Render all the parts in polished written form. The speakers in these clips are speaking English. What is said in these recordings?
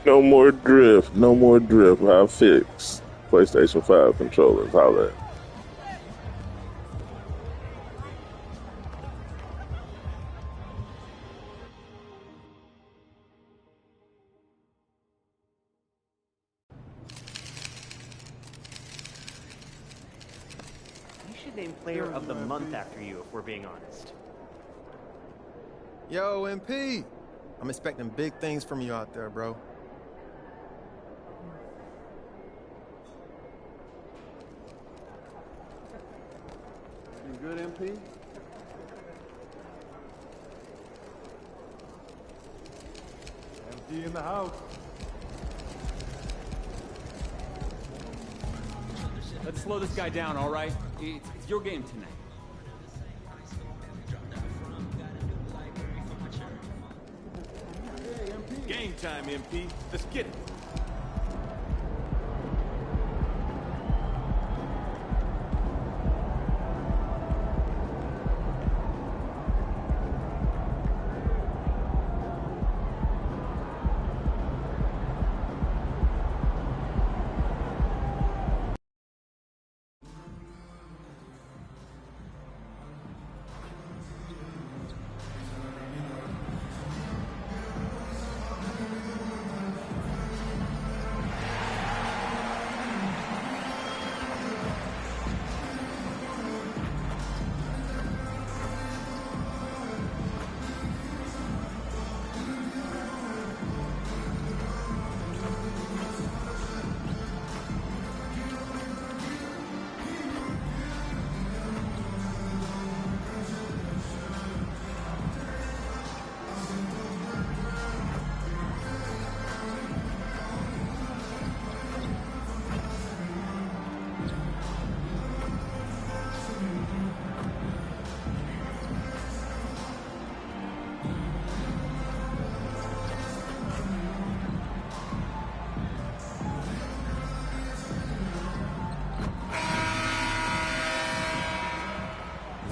No more drift. No more drift. I fixed PlayStation 5 controllers. Holla. You should name Player of the Month after you, if we're being honest. Yo, MP. I'm expecting big things from you out there, bro. You good, MP? MP in the house. Let's slow this guy down, all right? It's your game tonight. Game time, MP. Let's get it.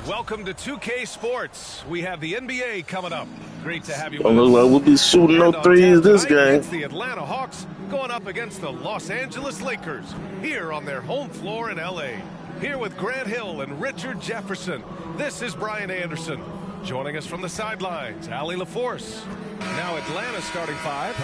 Welcome to 2K Sports. We have the NBA coming up. Great to have you Don't with look us. like we'll be shooting no threes this game. It's the Atlanta Hawks going up against the Los Angeles Lakers here on their home floor in LA. Here with Grant Hill and Richard Jefferson. This is Brian Anderson. Joining us from the sidelines, Allie LaForce. Now Atlanta starting five.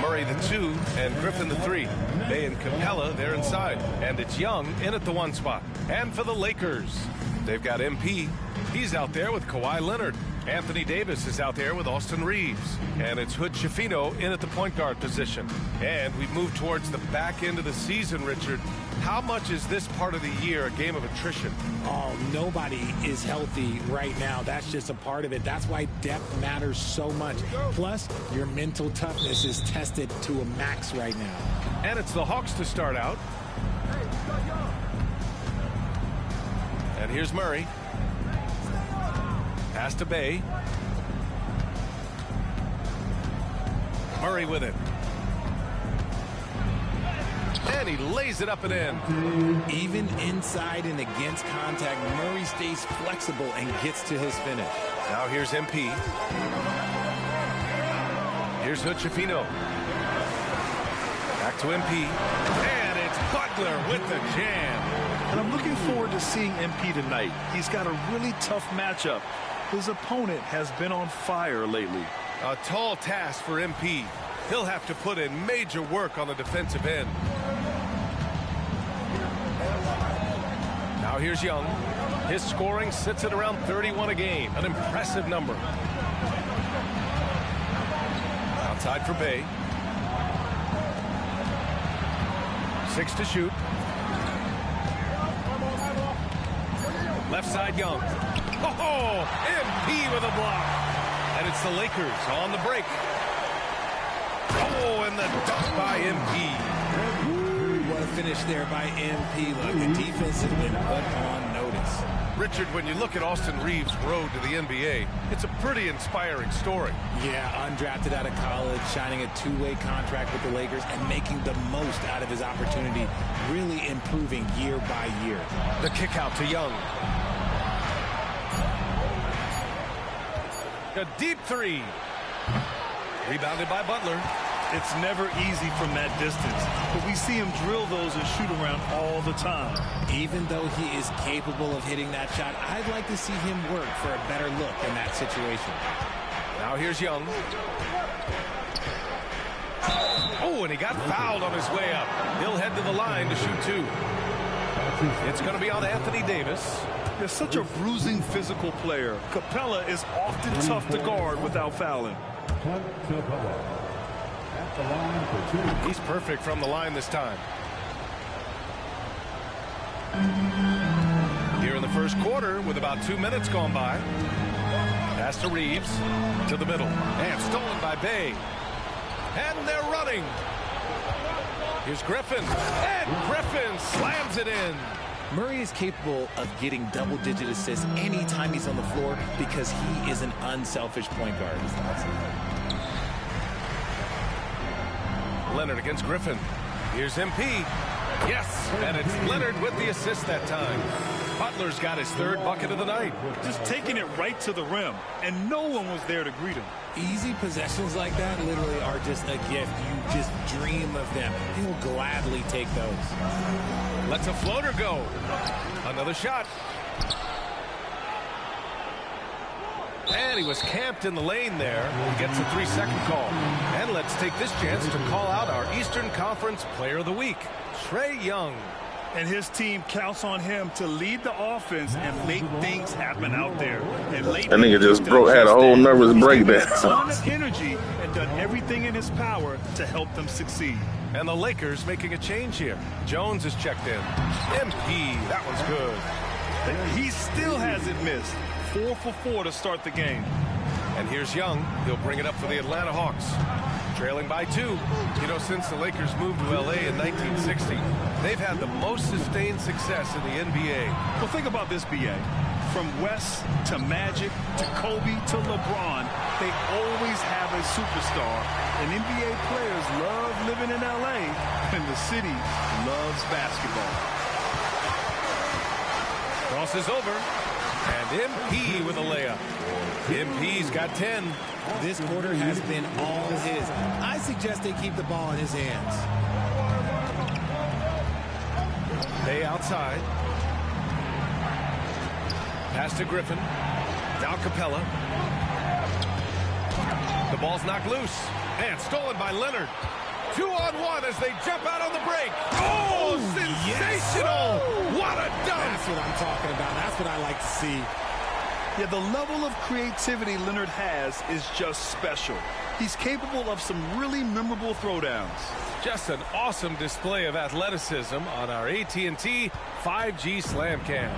Murray the 2 and Griffin the 3. Bay and Capella, they're inside. And it's Young in at the 1 spot. And for the Lakers, they've got MP. He's out there with Kawhi Leonard. Anthony Davis is out there with Austin Reeves. And it's Hood Schifino in at the point guard position. And we've moved towards the back end of the season, Richard. How much is this part of the year a game of attrition? Oh, nobody is healthy right now. That's just a part of it. That's why depth matters so much. Plus, your mental toughness is tested to a max right now. And it's the Hawks to start out. And here's Murray. Pass to Bay. Murray with it. And he lays it up and in. Even inside and against contact, Murray stays flexible and gets to his finish. Now here's MP. Here's Hood Schifino. Back to MP. And it's Butler with the jam. And I'm looking forward to seeing MP tonight. He's got a really tough matchup. His opponent has been on fire lately. A tall task for MP. He'll have to put in major work on the defensive end. Now here's Young. His scoring sits at around 31 a game. An impressive number. Outside for Bay. 6 to shoot. Left side Young. Oh, MP with a block. And it's the Lakers on the break. Oh, and the dunk by MP. What a finish there by MP. Look, the defense has been put on notice. Richard, when you look at Austin Reeves' road to the NBA, it's a pretty inspiring story. Yeah, undrafted out of college, signing a two-way contract with the Lakers and making the most out of his opportunity, really improving year by year. The kick out to Young. A deep three. Rebounded by Butler. It's never easy from that distance, but we see him drill those and shoot around all the time. Even though he is capable of hitting that shot, I'd like to see him work for a better look in that situation. Now here's Young. Oh, and he got fouled on his way up. He'll head to the line to shoot two. It's going to be on Anthony Davis. He's such a bruising physical player. Capella is often tough to guard without fouling. He's perfect from the line this time. Here in the first quarter with about 2 minutes gone by. Pass to Reeves to the middle. And stolen by Bay. And they're running. Here's Griffin. And Griffin slams it in. Murray is capable of getting double-digit assists anytime he's on the floor because he is an unselfish point guard. Leonard against Griffin. Here's MP. Yes, and it's Leonard with the assist that time. Butler's got his third bucket of the night. Just taking it right to the rim, and no one was there to greet him. Easy possessions like that literally are just a gift. You just dream of them. He'll gladly take those. Lets a floater go. Another shot. And he was camped in the lane there. He gets a 3-second call. And let's take this chance to call out our Eastern Conference Player of the Week, Trae Young. And his team counts on him to lead the offense and make things happen out there. And that nigga just had a whole nervous breakdown. A ton of energy and done everything in his power to help them succeed. And the Lakers making a change here. Jones is checked in. MP, that one's good. He still hasn't missed. 4 for 4 to start the game. And here's Young. He'll bring it up for the Atlanta Hawks. Trailing by 2. You know, since the Lakers moved to L.A. in 1960, they've had the most sustained success in the NBA. Well, think about this, B.A. From West to Magic to Kobe to LeBron, they always have a superstar. And NBA players love living in L.A., and the city loves basketball. Crosses over. And MP with a layup. MP's got 10. This quarter has been all his. I suggest they keep the ball in his hands. Bay outside. Pass to Griffin. Now Capella. The ball's knocked loose. And stolen by Leonard. 2-on-1 as they jump out on the break. Oh, sensational! Yes. What a dunk! That's what I'm talking about. That's what I like to see. Yeah, the level of creativity Leonard has is just special. He's capable of some really memorable throwdowns. Just an awesome display of athleticism on our AT&T 5G Slam Cam.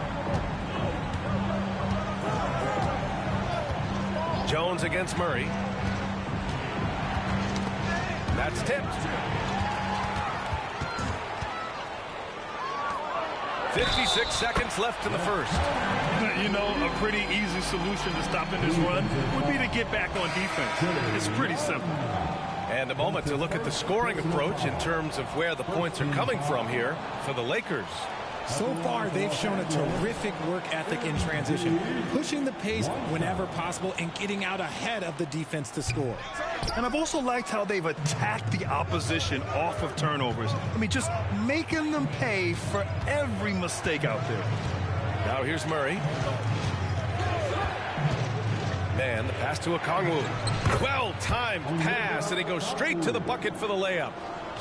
Jones against Murray. That's tipped. 56 seconds left in the first. You know, a pretty easy solution to stopping this run would be to get back on defense. It's pretty simple. And a moment to look at the scoring approach in terms of where the points are coming from here for the Lakers. So far, they've shown a terrific work ethic in transition, pushing the pace whenever possible and getting out ahead of the defense to score. And I've also liked how they've attacked the opposition off of turnovers. I mean, just making them pay for every mistake out there. Now here's Murray. Man, the pass to Okongwu. Well-timed pass, and he goes straight to the bucket for the layup.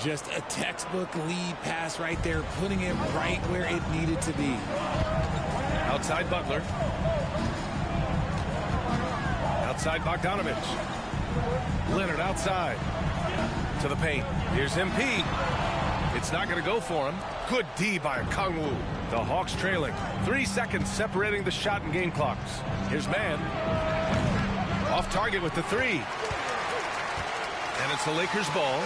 Just a textbook lead pass right there, putting it right where it needed to be. Outside Butler. Outside Bogdanovich. Leonard outside. To the paint. Here's MP. It's not going to go for him. Good D by Okongwu. The Hawks trailing. 3 seconds separating the shot and game clocks. Here's Mann. Off target with the 3. And it's the Lakers' ball.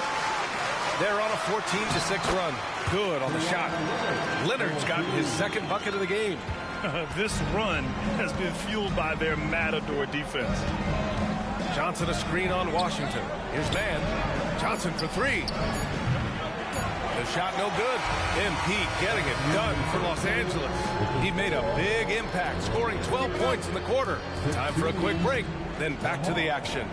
They're on a 14-6 run. Good on the shot. Leonard's gotten his second bucket of the game. This run has been fueled by their matador defense. Johnson a screen on Washington. Here's Mann. Johnson for 3. The shot no good. MP getting it done for Los Angeles. He made a big impact, scoring 12 points in the quarter. Time for a quick break, then back to the action.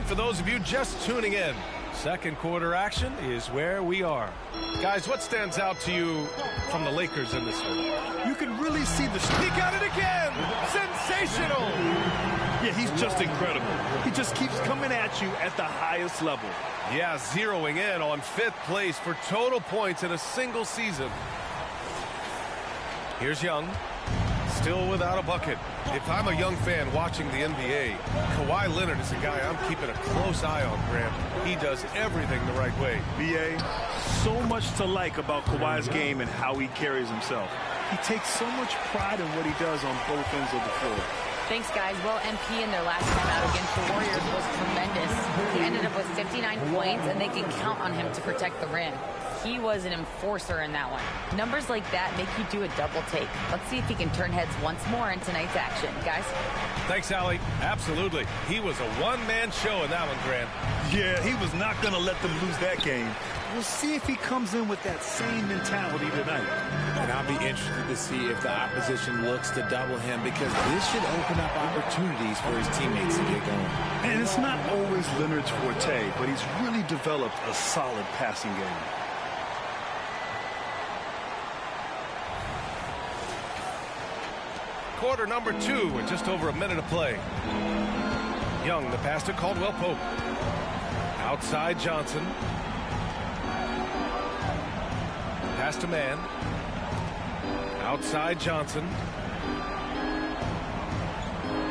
for those of you just tuning in. Second quarter action is where we are. Guys, what stands out to you from the Lakers in this one? You can really see the... He got it again! Sensational! Yeah, he's just incredible. He just keeps coming at you at the highest level. Yeah, zeroing in on 5th place for total points in a single season. Here's Young, still without a bucket. If I'm a young fan watching the NBA, Kawhi Leonard is a guy I'm keeping a close eye on, Grant. He does everything the right way. BA, so much to like about Kawhi's game and how he carries himself. He takes so much pride in what he does on both ends of the floor. Thanks, guys. Well, MP in their last time out against the Warriors was tremendous. He ended up with 59 points, and they can count on him to protect the rim. He was an enforcer in that one. Numbers like that make you do a double take. Let's see if he can turn heads once more in tonight's action, guys. Thanks, Allie. Absolutely. He was a one-man show in that one, Grant. Yeah, he was not going to let them lose that game. We'll see if he comes in with that same mentality tonight. And I'll be interested to see if the opposition looks to double him, because this should open up opportunities for his teammates to get going. And it's not always Leonard's forte, but he's really developed a solid passing game. Quarter number 2 with just over a minute of play. Young, the pass to Caldwell Pope. Outside Johnson. Pass to Mann. Outside Johnson.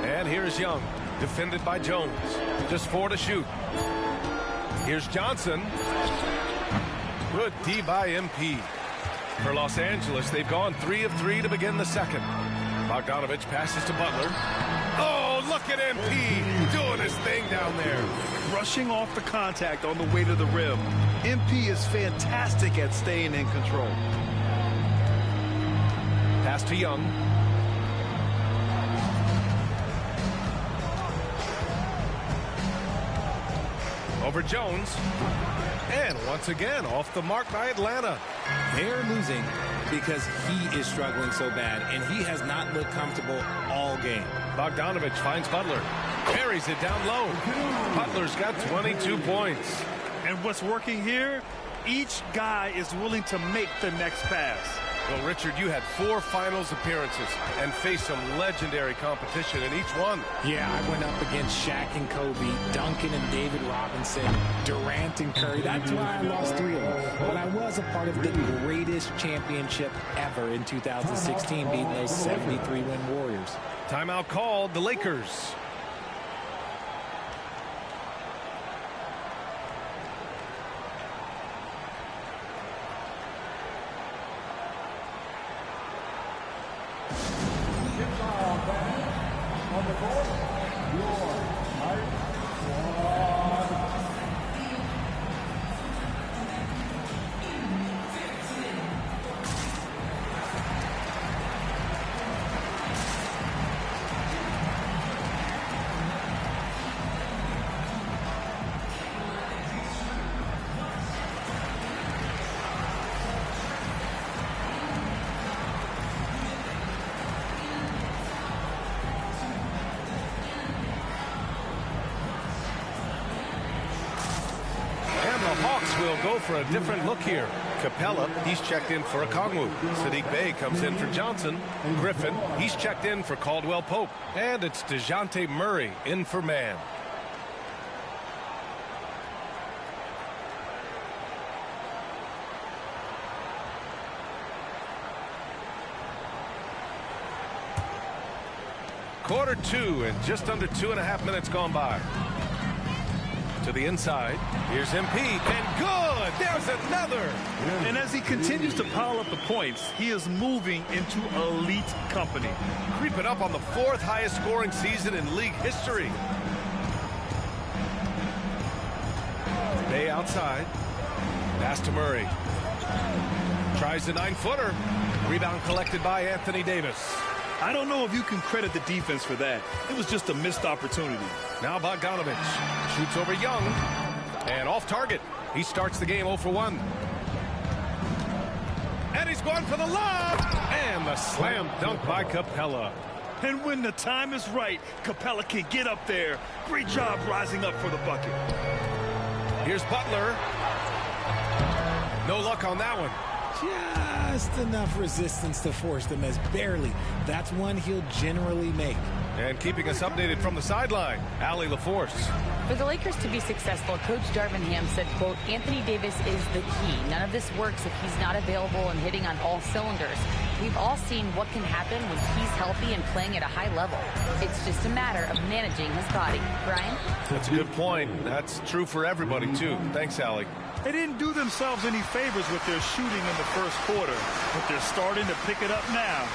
And here's Young, defended by Jones. Just 4 to shoot. Here's Johnson. Good D by MP. For Los Angeles, they've gone 3 of 3 to begin the second. Bogdanovich passes to Butler. Oh, look at MP doing his thing down there. Rushing off the contact on the way to the rim. MP is fantastic at staying in control. Pass to Young. Over Jones. And once again, off the mark by Atlanta. They're losing because he is struggling so bad, and he has not looked comfortable all game. Bogdanovich finds Butler. Carries it down low. Butler's got 22 points. And what's working here? Each guy is willing to make the next pass. Well, Richard, you had 4 finals appearances and faced some legendary competition in each one. Yeah, I went up against Shaq and Kobe, Duncan and David Robinson, Durant and Curry. That's why I lost 3 of them. But I was a part of the greatest championship ever in 2016, beating those 73-win Warriors. Timeout called, the Lakers. Will go for a different look here. Capella, he's checked in for Okongwu. Sadiq Bey comes in for Johnson. Griffin, he's checked in for Caldwell Pope. And it's DeJounte Murray in for Mann. Quarter 2 and just under 2.5 minutes gone by. To the inside. Here's MP, and good! There's another! And as he continues to pile up the points, he is moving into elite company. Creeping up on the 4th highest scoring season in league history. Bay outside. Pass to Murray. Tries the 9-footer. Rebound collected by Anthony Davis. I don't know if you can credit the defense for that. It was just a missed opportunity. Now Bogdanovich shoots over Young. And off target. He starts the game 0 for 1. And he's going for the lob. And the slam dunk by Capella. And when the time is right, Capella can get up there. Great job rising up for the bucket. Here's Butler. No luck on that one. Just enough resistance to force them as barely. That's one he'll generally make. And keeping us updated from the sideline, Allie LaForce. For the Lakers to be successful, Coach Darvin Ham said, quote, Anthony Davis is the key. None of this works if he's not available and hitting on all cylinders. We've all seen what can happen when he's healthy and playing at a high level. It's just a matter of managing his body. Brian? That's a good point. That's true for everybody, too. Thanks, Allie. They didn't do themselves any favors with their shooting in the first quarter, but they're starting to pick it up now.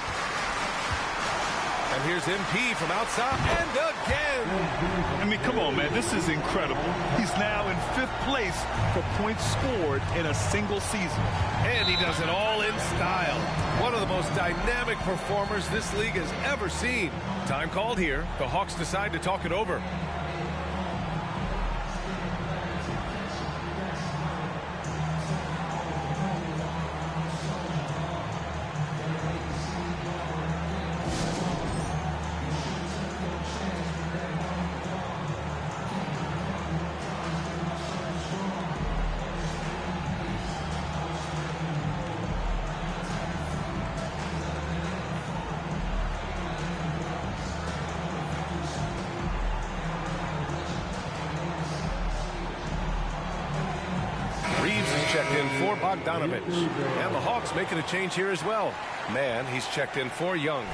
And here's MP from outside, and again! I mean, come on, man. This is incredible. He's now in 5th place for points scored in a single season. And he does it all in style. One of the most dynamic performers this league has ever seen. Time called here. The Hawks decide to talk it over. Checked in for Bogdanovich. And the Hawks making a change here as well. Man, he's checked in for Young.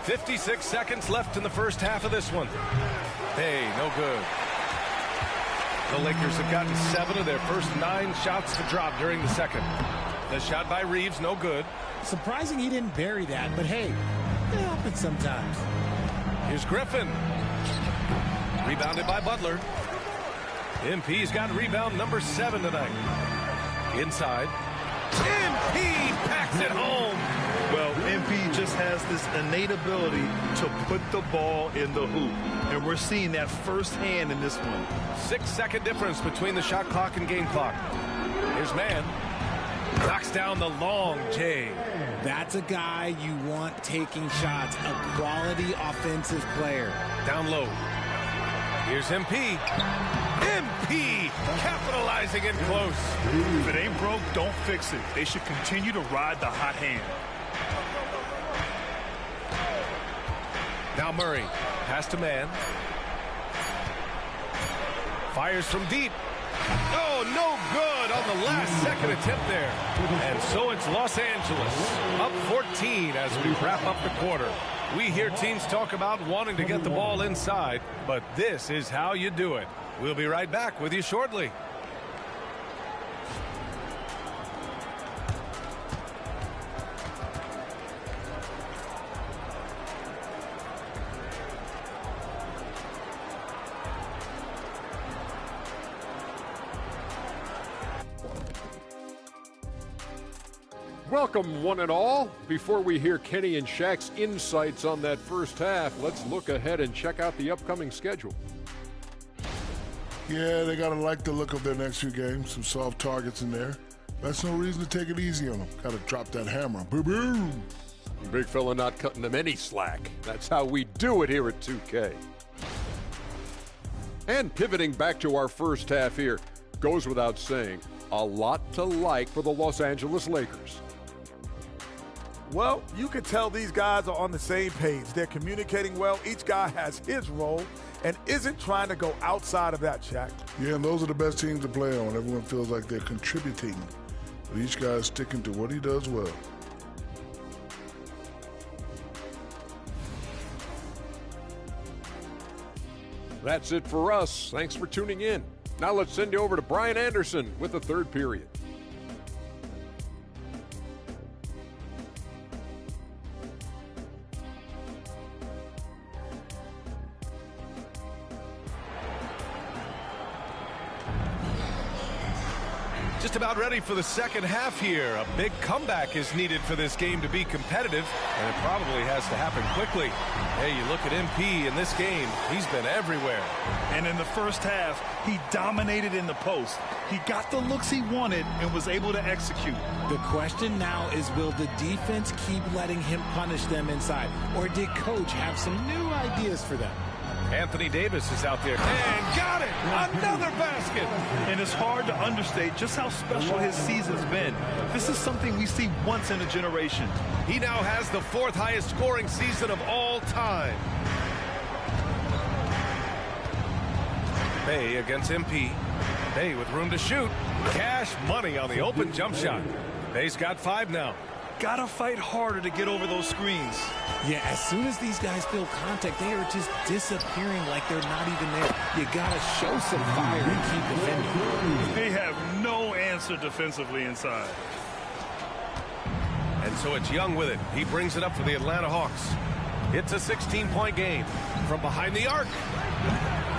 "56 seconds left in the first half of this one. Hey, no good. The Lakers have gotten 7 of their first 9 shots to drop during the second. The shot by Reeves, no good. Surprising he didn't bury that, but hey, it happens sometimes. Here's Griffin. Rebounded by Butler. MP's got rebound number 7 tonight. Inside. MP packs it home. Well, MP just has this innate ability to put the ball in the hoop. And we're seeing that firsthand in this one. 6-second difference between the shot clock and game clock. Here's Mann. Knocks down the long J. That's a guy you want taking shots, a quality offensive player. Down low. Here's MP. MP capitalizing in close. If it ain't broke, don't fix it. They should continue to ride the hot hand. Now Murray. Pass to Mann. Fires from deep. Oh, no good on the last second attempt there. And so it's Los Angeles up 14 as we wrap up the quarter. We hear teams talk about wanting to get the ball inside, but this is how you do it. We'll be right back with you shortly. Welcome, one and all. Before we hear Kenny and Shaq's insights on that first half, let's look ahead and check out the upcoming schedule. Yeah, they got to like the look of their next few games. Some soft targets in there. That's no reason to take it easy on them. Got to drop that hammer. Boom. Big fella not cutting them any slack. That's how we do it here at 2K. And pivoting back to our first half here, goes without saying, a lot to like for the Los Angeles Lakers. Well, you can tell these guys are on the same page. They're communicating well. Each guy has his role and isn't trying to go outside of that, Shaq. Yeah, and those are the best teams to play on. Everyone feels like they're contributing, but each guy is sticking to what he does well. That's it for us. Thanks for tuning in. Now let's send you over to Brian Anderson with the third period. Just about ready for the second half here. A big comeback is needed for this game to be competitive, and it probably has to happen quickly. Hey, you look at MP in this game, he's been everywhere. And in the first half, he dominated in the post. He got the looks he wanted and was able to execute. The question now is, will the defense keep letting him punish them inside, or did coach have some new ideas for them? Anthony Davis is out there and got it! Another basket! And it's hard to understate just how special his season's been. This is something we see once in a generation. He now has the 4th highest scoring season of all time. Bay against MP. Bay with room to shoot. Cash money on the open jump shot. Bay's got 5 now. Gotta fight harder to get over those screens. Yeah, as soon as these guys feel contact, they are just disappearing like they're not even there. You gotta show some fire and keep defending. They have no answer defensively inside. And so it's Young with it. He brings it up for the Atlanta Hawks. It's a 16-point game from behind the arc.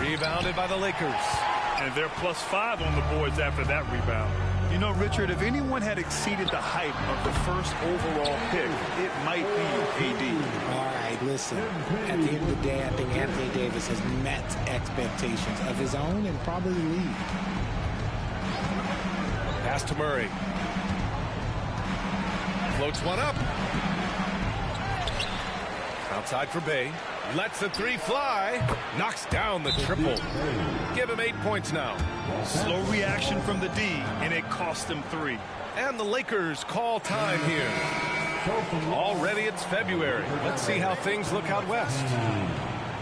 Rebounded by the Lakers. And they're +5 on the boards after that rebound. You know, Richard, if anyone had exceeded the hype of the first overall pick, it might be AD. All right, listen. At the end of the day, I think Anthony Davis has met expectations of his own and probably the league. Pass to Murray. Floats one up. Outside for Bay. Lets the 3 fly. Knocks down the triple. Give him 8 points now. Slow reaction from the D, and it cost them 3. And the Lakers call time here. Already it's February. Let's see how things look out west.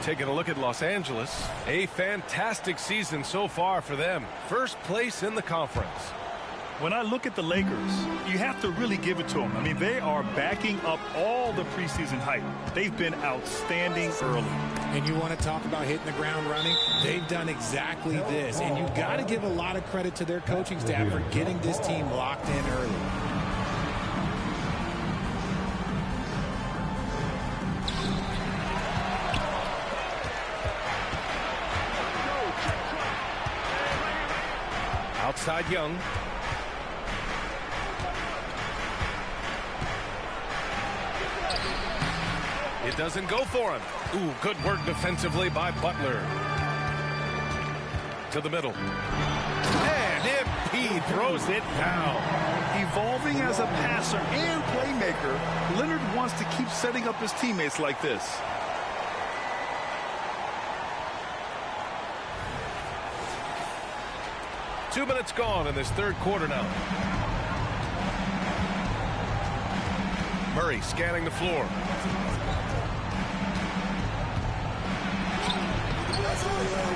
Taking a look at Los Angeles. A fantastic season so far for them. First place in the conference. When I look at the Lakers, you have to really give it to them. I mean, they are backing up all the preseason hype. They've been outstanding early. And you want to talk about hitting the ground running? They've done exactly this. And you've got to give a lot of credit to their coaching staff for getting this team locked in early. Outside Young. It doesn't go for him. Ooh, good work defensively by Butler. To the middle. And MP throws it down. Evolving as a passer and playmaker, Leonard wants to keep setting up his teammates like this. Two minutes gone in this third quarter now. Murray scanning the floor.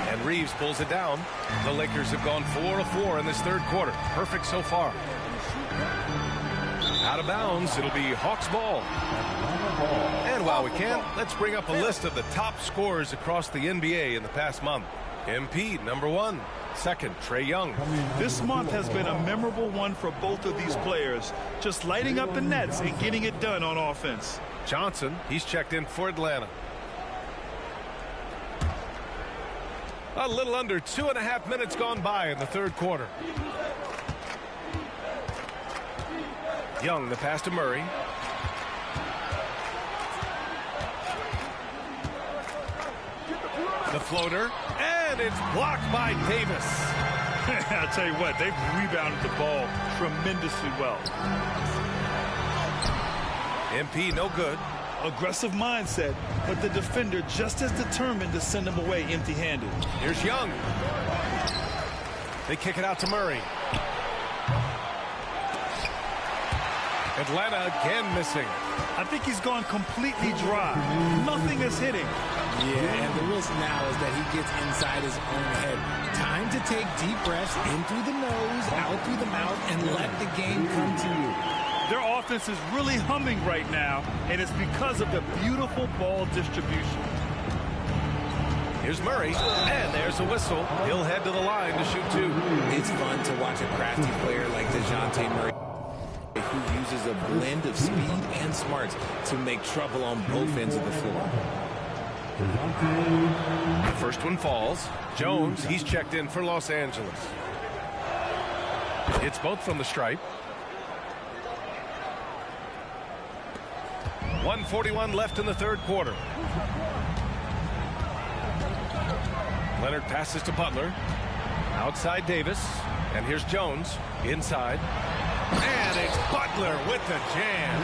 And Reeves pulls it down. The Lakers have gone 4 of 4 in this third quarter. Perfect so far. Out of bounds, it'll be Hawks ball. And while we can, let's bring up a list of the top scorers across the NBA in the past month. MP, number 1. Second, Trae Young. This month has been a memorable one for both of these players, just lighting up the nets and getting it done on offense. Johnson, he's checked in for Atlanta. A little under 2.5 minutes gone by in the third quarter. Young, the pass to Murray. The floater, and it's blocked by Davis. I'll tell you what, they've rebounded the ball tremendously well. MP, no good. Aggressive mindset, but the defender just as determined to send him away empty-handed. Here's Young. They kick it out to Murray. Atlanta again missing. I think he's gone completely dry. Nothing is hitting. Yeah, and the risk now is that he gets inside his own head. Time to take deep breaths in through the nose, out through the mouth, and let the game come to you. Their offense is really humming right now, and it's because of the beautiful ball distribution. Here's Murray, and there's a whistle. He'll head to the line to shoot 2. It's fun to watch a crafty player like DeJounte Murray, who uses a blend of speed and smarts to make trouble on both ends of the floor. The first one falls. Jones, he's checked in for Los Angeles. It's both from the stripe. 1:41 left in the third quarter. Leonard passes to Butler. Outside Davis. And here's Jones. Inside. And it's Butler with the jam.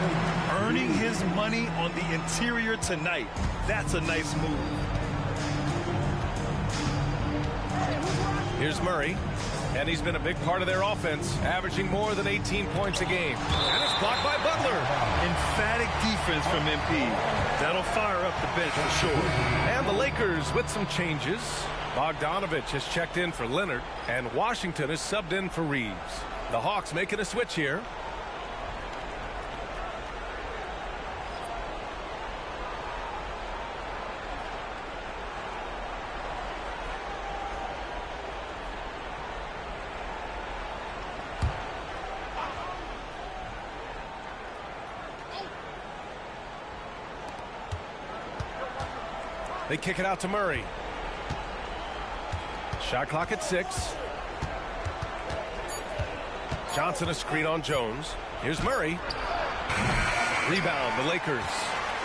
Earning his money on the interior tonight. That's a nice move. Here's Murray. And he's been a big part of their offense, averaging more than 18 points a game. And it's blocked by Butler. Emphatic defense from MP. That'll fire up the bench for sure. And the Lakers with some changes. Bogdanovich has checked in for Leonard, and Washington is subbed in for Reeves. The Hawks making a switch here. They kick it out to Murray. Shot clock at 6. Johnson a screen on Jones. Here's Murray. Rebound, the Lakers.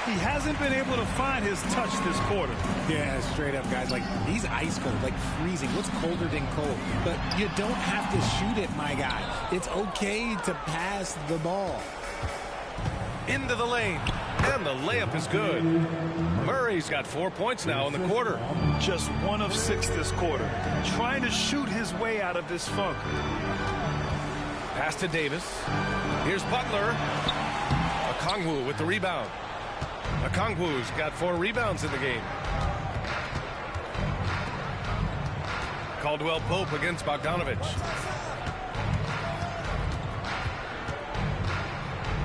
He hasn't been able to find his touch this quarter. Yeah, straight up, guys. Like, he's ice cold, like freezing. What's colder than cold? But you don't have to shoot it, my guy. It's okay to pass the ball. Into the lane. And the layup is good. Murray's got 4 points now in the quarter. Just 1 of 6 this quarter. Trying to shoot his way out of this funk. Pass to Davis. Here's Butler. Okongwu with the rebound. Okongwu's got 4 rebounds in the game. Caldwell Pope against Bogdanovich.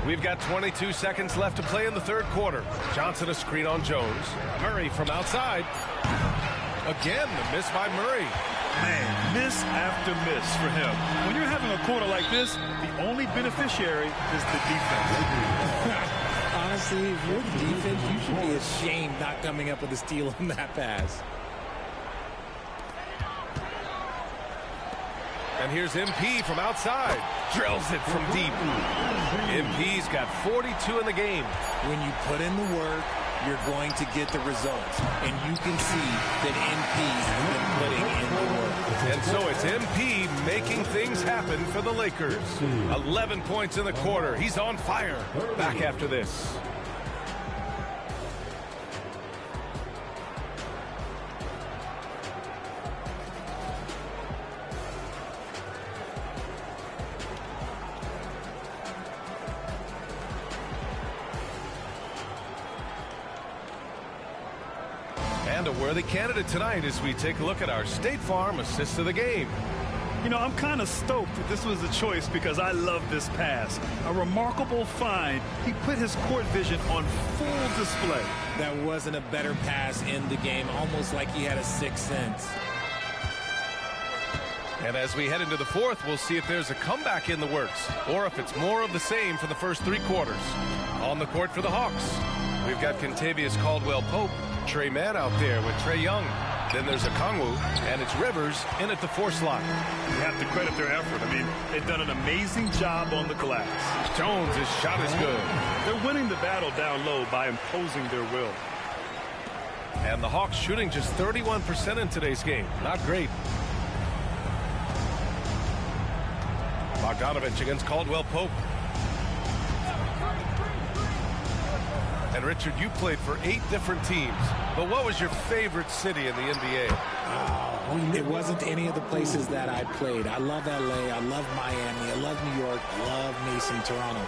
We've got 22 seconds left to play in the third quarter. Johnson a screen on Jones. Murray from outside. Again, the miss by Murray. Man, miss after miss for him. When you're having a quarter like this, the only beneficiary is the defense. Honestly, if you're the defense, you should be ashamed not coming up with a steal on that pass. And here's MP from outside. Drills it from deep. MP's got 42 in the game. When you put in the work, you're going to get the results. And you can see that MP's been putting in the work. And so it's MP making things happen for the Lakers. 11 points in the quarter. He's on fire. Back after this. And a worthy candidate tonight as we take a look at our State Farm assist of the game. You know, I'm kind of stoked that this was a choice because I love this pass. A remarkable find. He put his court vision on full display. That wasn't a better pass in the game, almost like he had a sixth sense. And as we head into the fourth, we'll see if there's a comeback in the works or if it's more of the same for the first 3 quarters. On the court for the Hawks, we've got Kentavious Caldwell-Pope, Trey Mann out there with Trae Young. Then there's Okongwu, and it's Rivers in at the 4 slot. You have to credit their effort. I mean, they've done an amazing job on the glass. Jones, his shot is good. They're winning the battle down low by imposing their will. And the Hawks shooting just 31% in today's game. Not great. Bogdanovich against Caldwell-Pope. And Richard, you played for 8 different teams, but what was your favorite city in the NBA? It wasn't any of the places that I played. I love LA, I love Miami, I love New York, I love Mason, Toronto.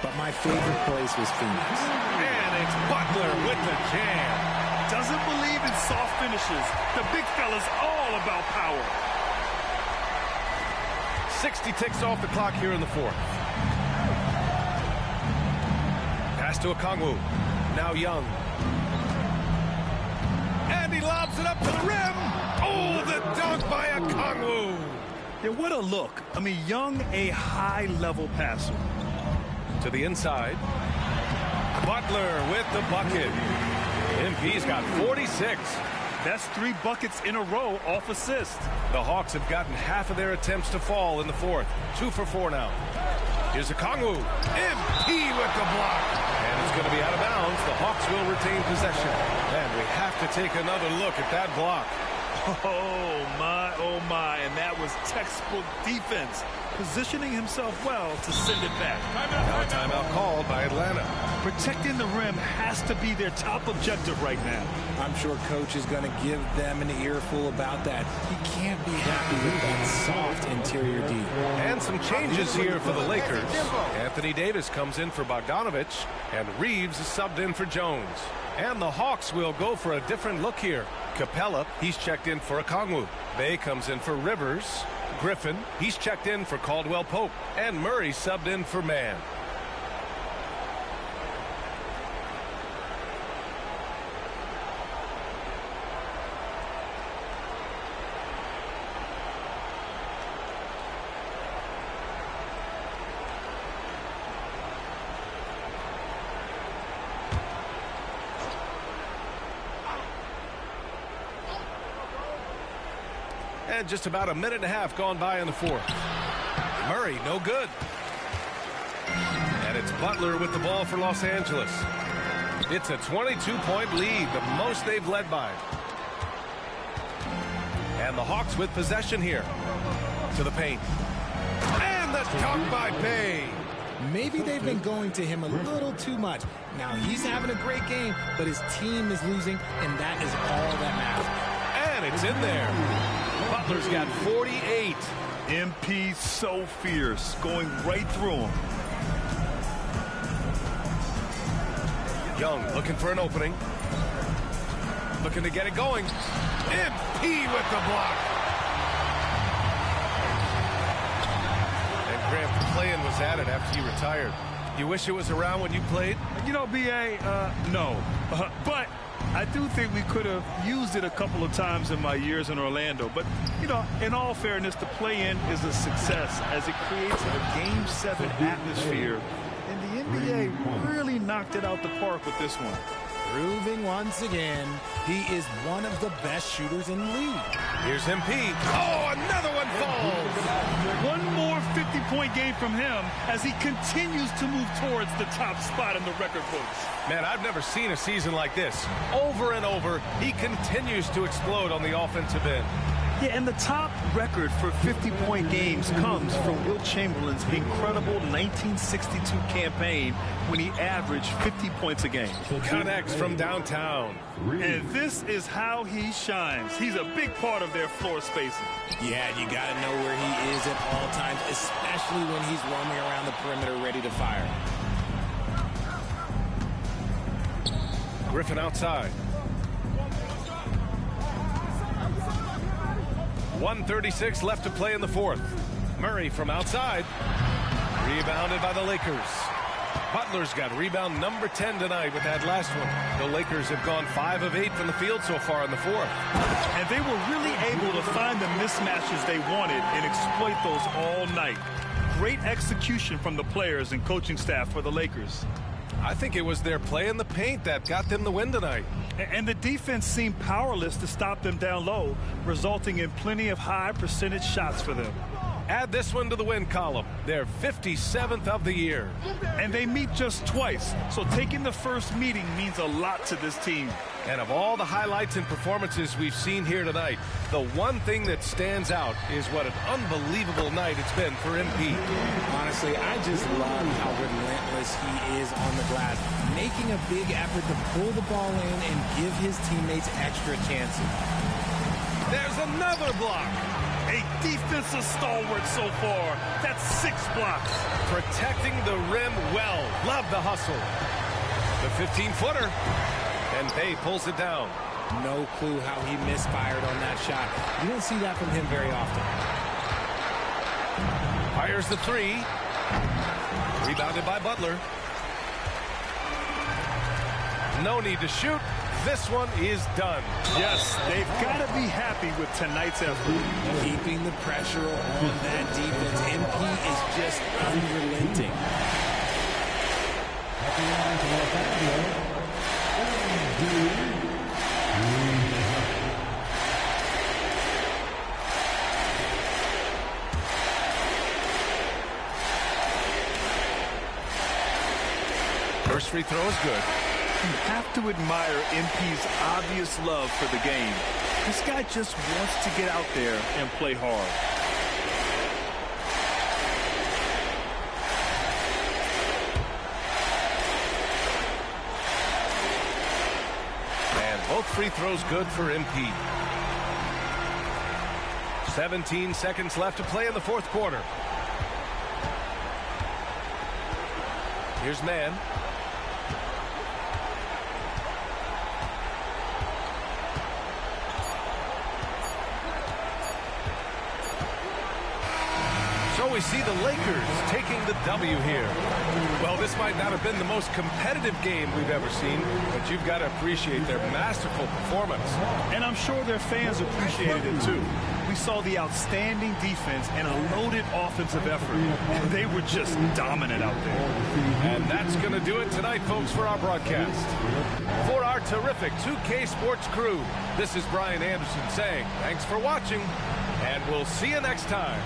But my favorite place was Phoenix. And it's Butler with the jam. Doesn't believe in soft finishes. The big fella's all about power. 60 ticks off the clock here in the fourth. Pass to Okongwu. Now Young. And he lobs it up to the rim. Oh, the dunk by Okongwu. Yeah, what a look. I mean, Young, a high-level passer. To the inside. Butler with the bucket. MP's got 46. That's 3 buckets in a row off assist. The Hawks have gotten half of their attempts to fall in the fourth. 2 for 4 now. Here's a Kongwu. MP with the block. And it's going to be out of bounds. The Hawks will retain possession. And we have to take another look at that block. Oh my, and that was textbook defense, positioning himself well to send it back. Now a timeout called by Atlanta. Protecting the rim has to be their top objective right now. I'm sure coach is going to give them an earful about that. He can't be happy with that soft interior D. And some changes here for the Lakers. Anthony Davis comes in for Bogdanovich, and Reeves is subbed in for Jones. And the Hawks will go for a different look here. Capella, he's checked in for Okongwu. Bay comes in for Rivers. Griffin, he's checked in for Caldwell Pope. And Murray subbed in for Mann. And just about a minute and a half gone by in the fourth. Murray, no good. And it's Butler with the ball for Los Angeles. It's a 22-point lead, the most they've led by. And the Hawks with possession here. To the paint. And the dunk by Bay. Maybe they've been going to him a little too much. Now he's having a great game, but his team is losing, and that is all that matters. And it's in there. Butler's got 48. MP so fierce, going right through him. Young looking for an opening. Looking to get it going. MP with the block. And Grant Playin was at it after you retired. You wish it was around when you played? You know, B.A., no. But I do think we could have used it a couple of times in my years in Orlando. But, you know, in all fairness, the play-in is a success as it creates a Game 7 atmosphere. And the NBA really knocked it out the park with this one. Proving once again, he is one of the best shooters in the league. Here's MP. Oh, another one falls. One more 50-point game from him as he continues to move towards the top spot in the record books. Man, I've never seen a season like this. Over and over, he continues to explode on the offensive end. Yeah, and the top record for 50-point games comes from Wilt Chamberlain's incredible 1962 campaign when he averaged 50 points a game. Connects from downtown. And this is how he shines. He's a big part of their floor spacing. Yeah, you got to know where he is at all times, especially when he's roaming around the perimeter ready to fire. Griffin outside. 1:36 left to play in the fourth. Murray from outside. Rebounded by the Lakers. Butler's got rebound number 10 tonight with that last one. The Lakers have gone 5 of 8 from the field so far in the fourth. And they were really able to find the mismatches they wanted and exploit those all night. Great execution from the players and coaching staff for the Lakers. I think it was their play in the paint that got them the win tonight. And the defense seemed powerless to stop them down low, resulting in plenty of high percentage shots for them. Add this one to the win column. They're 57th of the year. And they meet just twice, so taking the first meeting means a lot to this team. And of all the highlights and performances we've seen here tonight, the one thing that stands out is what an unbelievable night it's been for MP. Honestly, I just love how relentless he is on the glass, making a big effort to pull the ball in and give his teammates extra chances. There's another block. A defensive stalwart so far. That's 6 blocks. Protecting the rim well. Love the hustle. The 15-footer. And Bay pulls it down. No clue how he misfired on that shot. You don't see that from him very often. Fires the 3. Rebounded by Butler. No need to shoot. This one is done. Yes, they've got to be happy with tonight's effort. Keeping the pressure on that defense. MP is just unrelenting. free throw is good. You have to admire MP's obvious love for the game. This guy just wants to get out there and play hard. And both free throws good for MP. 17 seconds left to play in the fourth quarter. Here's man. So we see the Lakers taking the W here. Well, this might not have been the most competitive game we've ever seen, but you've got to appreciate their masterful performance. And I'm sure their fans appreciated it too. We saw the outstanding defense and a loaded offensive effort. They were just dominant out there. And that's going to do it tonight, folks, for our broadcast. For our terrific 2K Sports crew, this is Brian Anderson saying thanks for watching, and we'll see you next time.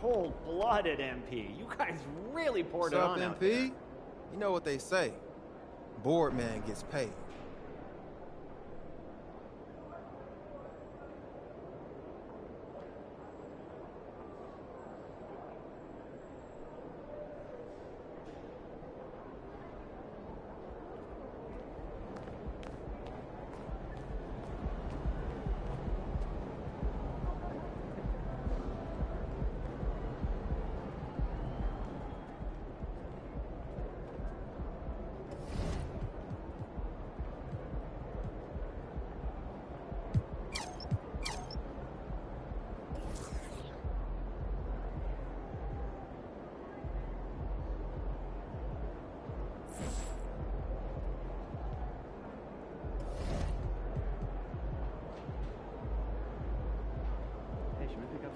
Cold-blooded, MP. You guys really poured it What's on up, out MP? there. You know what they say. Bored man gets paid.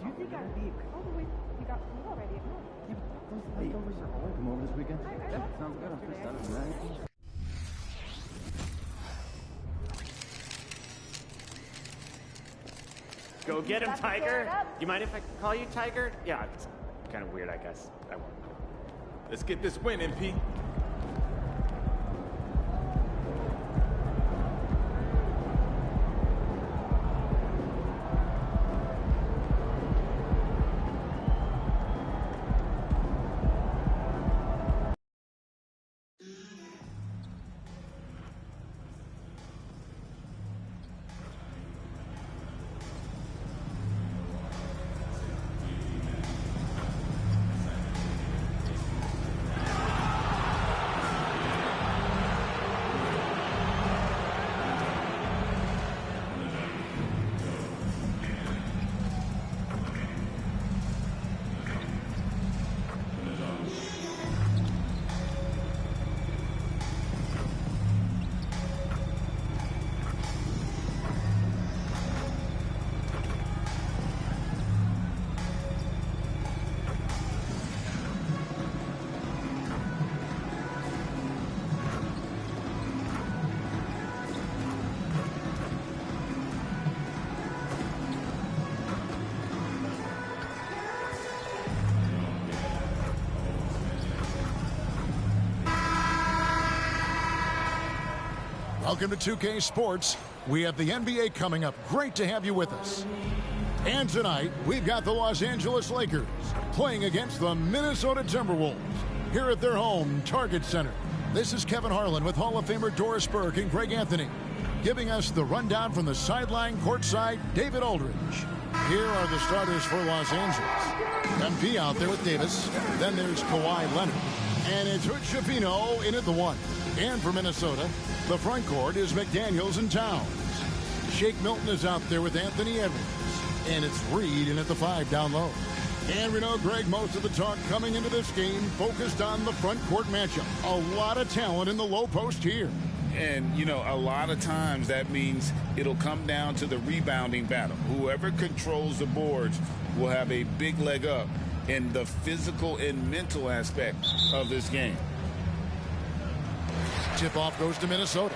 Do you think I'd leave? Oh, wait, you got food already at home. Yeah, but those leftovers are all. Come over this weekend? Yeah, sounds good. I'm pissed out of that. Go get him, Tiger. You mind if I call you Tiger? Yeah, it's kind of weird, I guess. I won't. Let's get this win, MP. Welcome to 2K Sports. We have the NBA coming up. Great to have you with us. And tonight, we've got the Los Angeles Lakers playing against the Minnesota Timberwolves here at their home, Target Center. This is Kevin Harlan with Hall of Famer Doris Burke and Greg Anthony, giving us the rundown from the sideline courtside, David Aldridge. Here are the starters for Los Angeles. MP out there with Davis. Then there's Kawhi Leonard. And it's Hood Schifino in at the 1. And for Minnesota, the front court is McDaniels and Towns. Shake Milton is out there with Anthony Edwards. And it's Reed in at the 5 down low. And we know, Greg, most of the talk coming into this game focused on the front court matchup. A lot of talent in the low post here. And, you know, a lot of times that means it'll come down to the rebounding battle. Whoever controls the boards will have a big leg up in the physical and mental aspect of this game. Tip-off goes to Minnesota.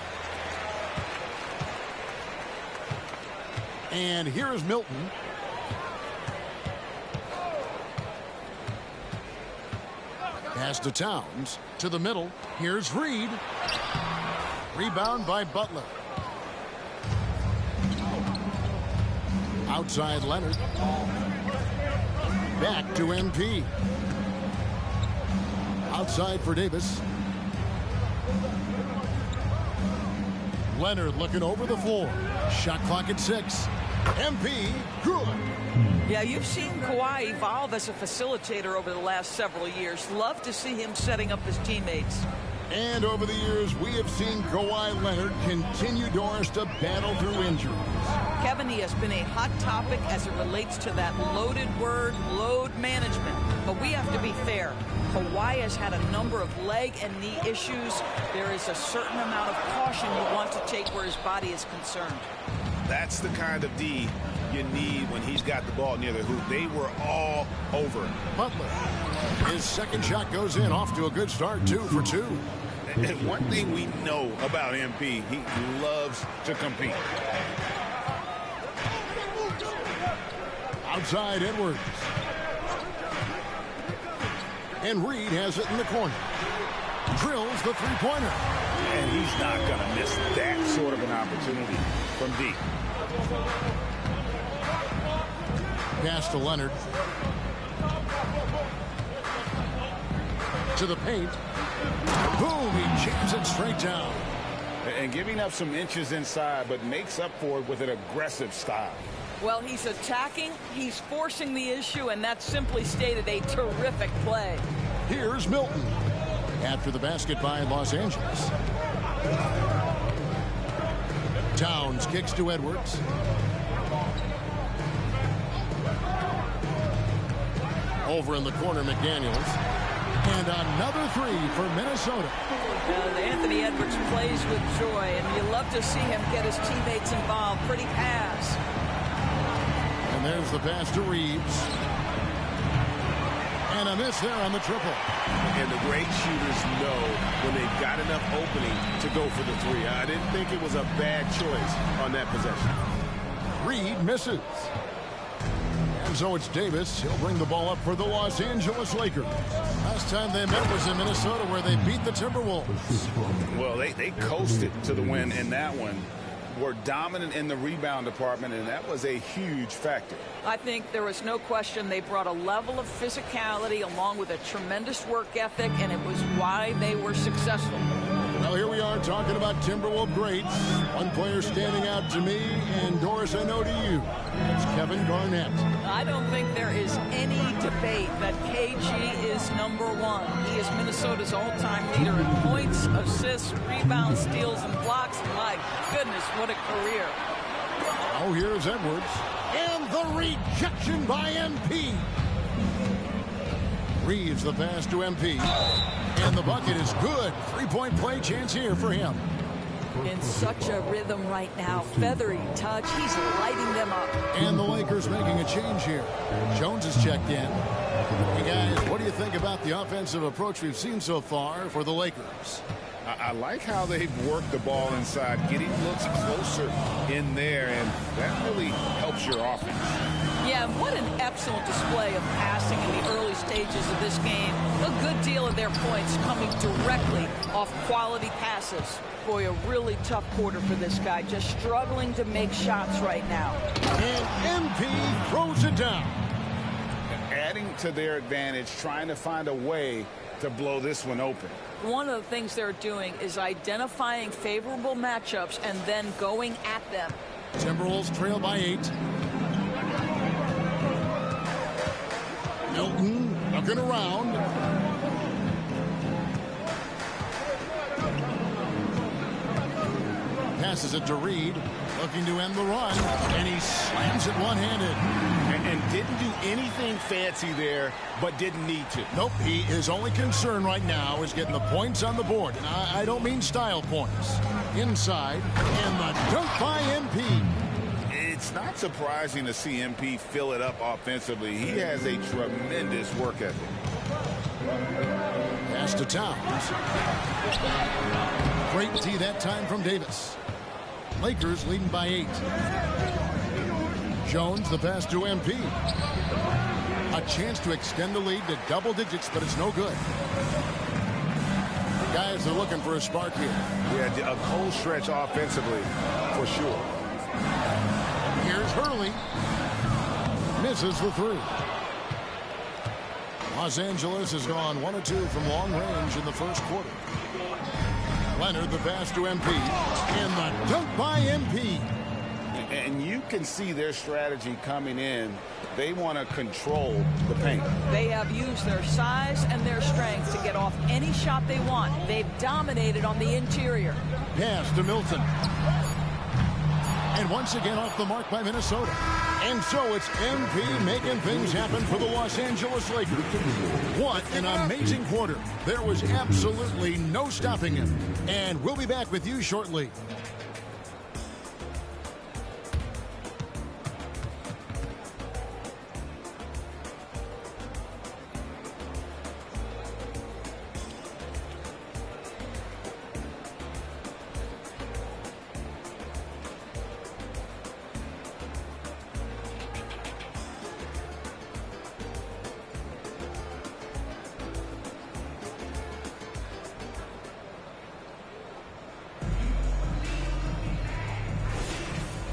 And here is Milton. Pass to Towns. To the middle. Here's Reed. Rebound by Butler. Outside Leonard. Back to MP. Outside for Davis. Leonard looking over the floor. Shot clock at 6. MP, good. Yeah, you've seen Kawhi evolve as a facilitator over the last several years. Love to see him setting up his teammates. And over the years, we have seen Kawhi Leonard continue, Doris, to battle through injuries. Kevin, he has been a hot topic as it relates to that loaded word, load management. But we have to be fair. Kawhi has had a number of leg and knee issues. There is a certain amount of caution you want to take where his body is concerned. That's the kind of D you need when he's got the ball near the hoop. They were all over it. Butler, his second shot goes in, off to a good start, 2 for 2. And one thing we know about MP, he loves to compete. Outside Edwards. And Reed has it in the corner. Drills the three-pointer. And he's not going to miss that sort of an opportunity from deep. Pass to Leonard. To the paint. Boom, he jams it straight down. And giving up some inches inside, but makes up for it with an aggressive style. Well, he's attacking, he's forcing the issue, and that simply stated a terrific play. Here's Milton. After the basket by Los Angeles. Towns kicks to Edwards. Over in the corner, McDaniels. And another 3 for Minnesota. Anthony Edwards plays with joy, and you love to see him get his teammates involved. Pretty pass. And there's the pass to Reeves. And a miss there on the triple. And the great shooters know when they've got enough opening to go for the 3. I didn't think it was a bad choice on that possession. Reed misses. And so it's Davis. He'll bring the ball up for the Los Angeles Lakers. Last time they met was in Minnesota, where they beat the Timberwolves. Well, they coasted to the win in that one. Were dominant in the rebound department, and that was a huge factor. I think there was no question they brought a level of physicality along with a tremendous work ethic, and it was why they were successful. Well, here we are talking about Timberwolves greats. One player standing out to me, and Doris, I know to you. It's Kevin Garnett. I don't think there is any debate that KG is #1. He is Minnesota's all-time leader in points, assists, rebounds, steals, and blocks. My goodness, what a career. Oh, here's Edwards. And the rejection by MP. Reeves the pass to MP. And the bucket is good. 3-point play chance here for him. In such a rhythm right now. Feathery touch. He's lighting them up. And the Lakers making a change here. Jones has checked in. Hey, guys, what do you think about the offensive approach we've seen so far for the Lakers? I like how they've worked the ball inside, getting looks closer in there, and that really helps your offense. Yeah, what an excellent display of passing in the early stages of this game. A good deal of their points coming directly off quality passes. Boy, a really tough quarter for this guy. Just struggling to make shots right now. And MP throws it down. Adding to their advantage, trying to find a way to blow this one open. One of the things they're doing is identifying favorable matchups and then going at them. Timberwolves trail by 8. Milton looking around. Passes it to Reed, looking to end the run, and he slams it one-handed. And didn't do anything fancy there, but didn't need to. Nope, his only concern right now is getting the points on the board. And I don't mean style points. Inside, and the dunk by MP. It's not surprising to see MP fill it up offensively. He has a tremendous work ethic. Pass to Towns. Great D that time from Davis. Lakers leading by 8. Jones, the pass to MP. A chance to extend the lead to double digits, but it's no good. Guys are looking for a spark here. Yeah, a cold stretch offensively, for sure. Here's Hurley. Misses the 3. Los Angeles has gone 1 of 2 from long range in the first quarter. Leonard, the pass to MP. And the dunk by MP. And you can see their strategy coming in. They want to control the paint. They have used their size and their strength to get off any shot they want. They've dominated on the interior. Pass to Milton. And once again off the mark by Minnesota. And so it's MP making things happen for the Los Angeles Lakers. What an amazing quarter. There was absolutely no stopping him. And we'll be back with you shortly.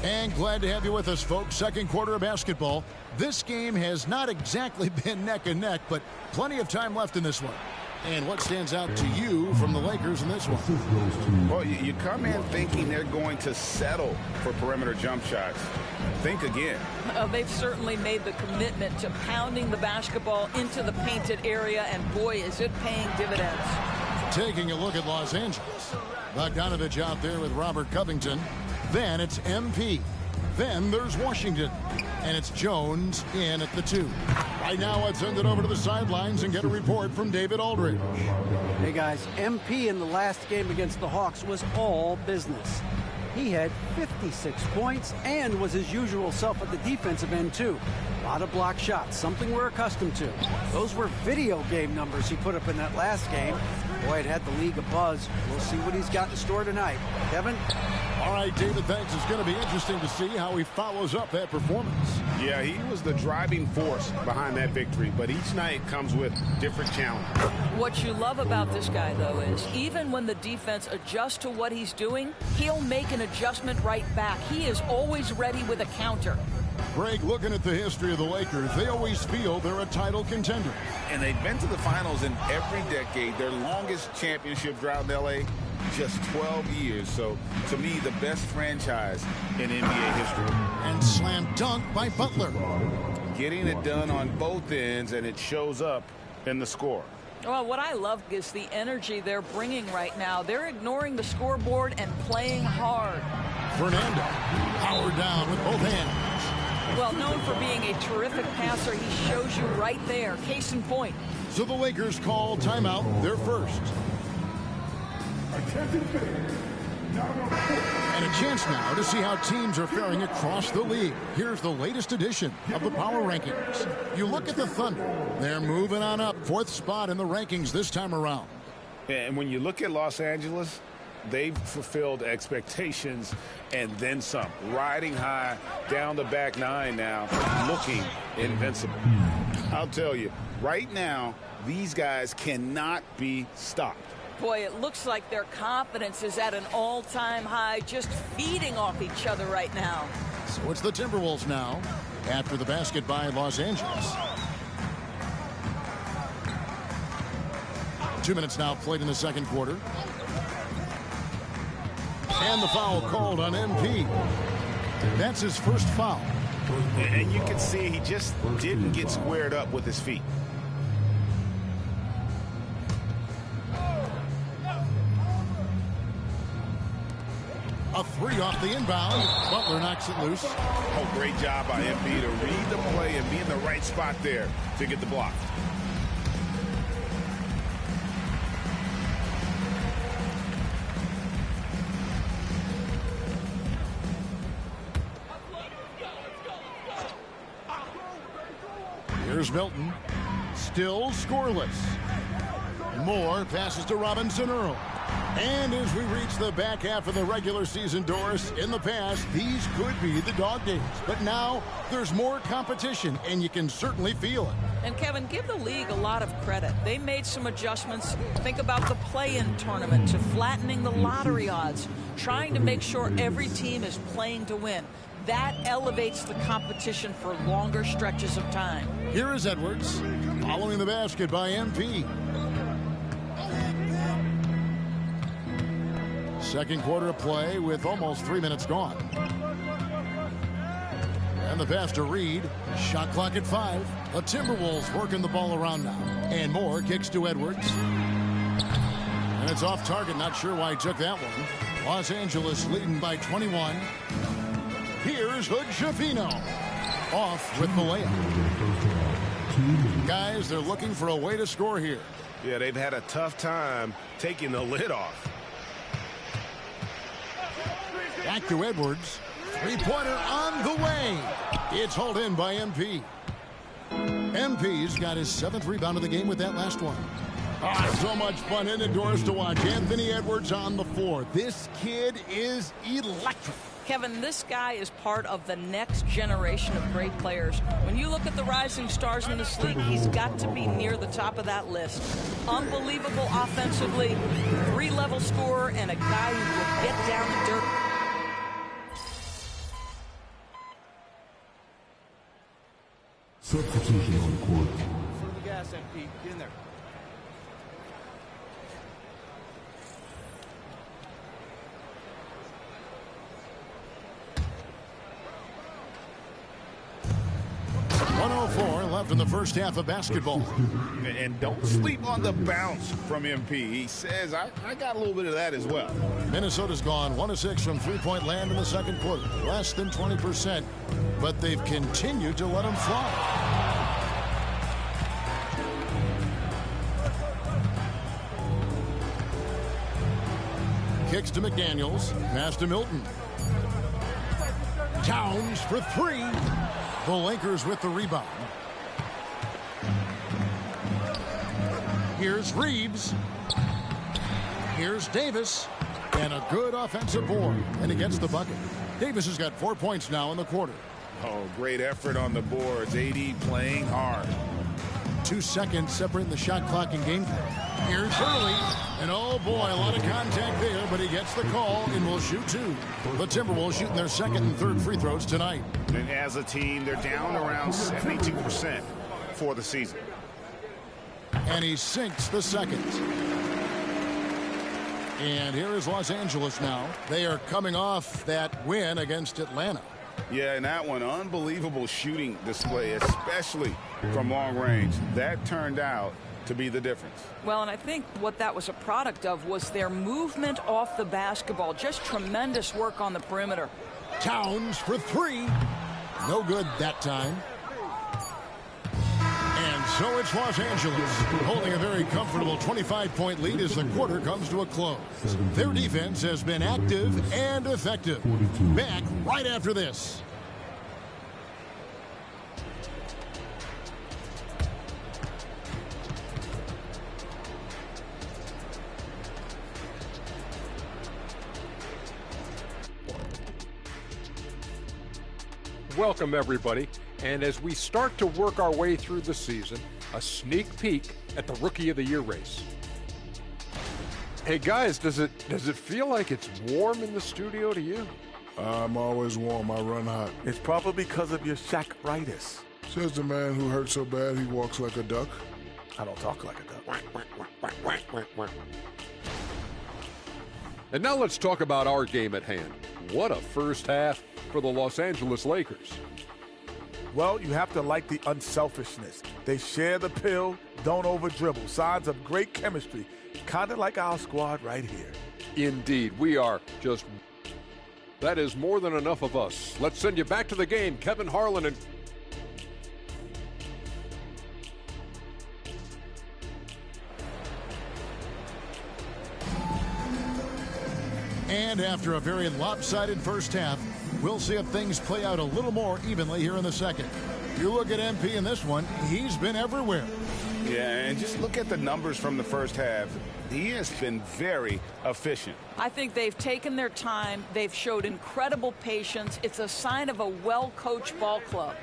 And glad to have you with us, folks. Second quarter of basketball. This game has not exactly been neck and neck, but plenty of time left in this one. And what stands out to you from the Lakers in this one? Well, you come in thinking they're going to settle for perimeter jump shots. Think again. They've certainly made the commitment to pounding the basketball into the painted area, and boy, is it paying dividends. Taking a look at Los Angeles. Bogdanovich out there with Robert Covington. Then it's MP. Then there's Washington. And it's Jones in at the 2. Right now, let's send it over to the sidelines and get a report from David Aldridge. Hey, guys, MP in the last game against the Hawks was all business. He had 56 points and was his usual self at the defensive end, too. A lot of block shots, something we're accustomed to. Those were video game numbers he put up in that last game. Boy, it had the league abuzz. We'll see what he's got in store tonight. Kevin? All right, David, thanks. It's going to be interesting to see how he follows up that performance. Yeah, he was the driving force behind that victory, but each night comes with different challenges. What you love about this guy, though, is even when the defense adjusts to what he's doing, he'll make an adjustment right back. He is always ready with a counter. Greg, looking at the history of the Lakers, they always feel they're a title contender. And they've been to the finals in every decade. Their longest championship drought in L.A., just 12 years. So, to me, the best franchise in NBA history. And slam dunk by Butler. Getting it done on both ends, and it shows up in the score. Well, what I love is the energy they're bringing right now. They're ignoring the scoreboard and playing hard. Fernando, powered down with both hands. Well, known for being a terrific passer, he shows you right there. Case in point. So the Lakers call timeout, their first. And a chance now to see how teams are faring across the league. Here's the latest edition of the Power Rankings. You look at the Thunder. They're moving on up, 4th spot in the rankings this time around. And when you look at Los Angeles, they've fulfilled expectations and then some. Riding high down the back 9 now, looking invincible. I'll tell you, right now, these guys cannot be stopped. Boy, it looks like their confidence is at an all-time high, just feeding off each other right now. So it's the Timberwolves now after the basket by Los Angeles. 2 minutes now played in the second quarter. And the foul called on MP. That's his first foul. And you can see he just didn't get squared up with his feet. A three off the inbound. Butler knocks it loose. Oh, great job by MP to read the play and be in the right spot there to get the block. Here's Milton. Still scoreless. Moore passes to Robinson Earl. And as we reach the back half of the regular season, Doris, in the past, these could be the dog days. But now there's more competition, and you can certainly feel it. And, Kevin, give the league a lot of credit. They made some adjustments. Think about the play-in tournament to flattening the lottery odds, trying to make sure every team is playing to win. That elevates the competition for longer stretches of time. Here is Edwards, following the basket by MP. Second quarter of play with almost 3 minutes gone. And the pass to Reed. Shot clock at 5. The Timberwolves working the ball around now. And Moore kicks to Edwards. And it's off target. Not sure why he took that one. Los Angeles leading by 21. Here's Hood Schifino. Off with the layup. Guys, they're looking for a way to score here. Yeah, they've had a tough time taking the lid off. Back to Edwards. Three-pointer on the way. It's hauled in by MP. MP's got his 7th rebound of the game with that last one. So much fun in Doris to watch. Anthony Edwards on the floor. This kid is electric. Kevin, this guy is part of the next generation of great players. When you look at the rising stars in this league, he's got to be near the top of that list. Unbelievable offensively, 3-level scorer, and a guy who will get down to dirt. Substitution on court. For the gas, MP. Get in there. Left in the first half of basketball. And don't sleep on the bounce from MP. He says, I got a little bit of that as well. Minnesota's gone 1 of 6 from three-point land in the second quarter. Less than 20%, but they've continued to let them fly. Kicks to McDaniels. Pass to Milton. Towns for 3. The Lakers with the rebound. Here's Reeves. Here's Davis. And a good offensive board. And he gets the bucket. Davis has got 4 points now in the quarter. Oh, great effort on the boards. AD playing hard. 2 seconds separating the shot clock and game clock. Here's Hurley. And oh boy, a lot of contact there, but he gets the call and will shoot 2. The Timberwolves shooting their second and third free throws tonight. And as a team, they're down around 72% for the season. And he sinks the second. And here is Los Angeles now. They are coming off that win against Atlanta. Yeah, and that one, unbelievable shooting display, especially from long range. That turned out to be the difference. Well, and I think what that was a product of was their movement off the basketball. Just tremendous work on the perimeter. Towns for 3. No good that time. And so it's Los Angeles holding a very comfortable 25-point lead as the quarter comes to a close. Their defense has been active and effective. Back right after this. Welcome, everybody. And as we start to work our way through the season, a sneak peek at the Rookie of the Year race. Hey guys, does it feel like it's warm in the studio to you? I'm always warm. I run hot. It's probably because of your Shaq-ritis. Says the man who hurt so bad he walks like a duck. I don't talk like a duck. And now let's talk about our game at hand. What a first half for the Los Angeles Lakers. Well, you have to like the unselfishness. They share the pill, don't over-dribble. Signs of great chemistry, kind of like our squad right here. Indeed, we are just... That is more than enough of us. Let's send you back to the game, Kevin Harlan and... And after a very lopsided first half, we'll see if things play out a little more evenly here in the second. You look at MP in this one, he's been everywhere. Yeah, and just look at the numbers from the first half. He has been very efficient. I think they've taken their time. They've showed incredible patience. It's a sign of a well-coached ball club.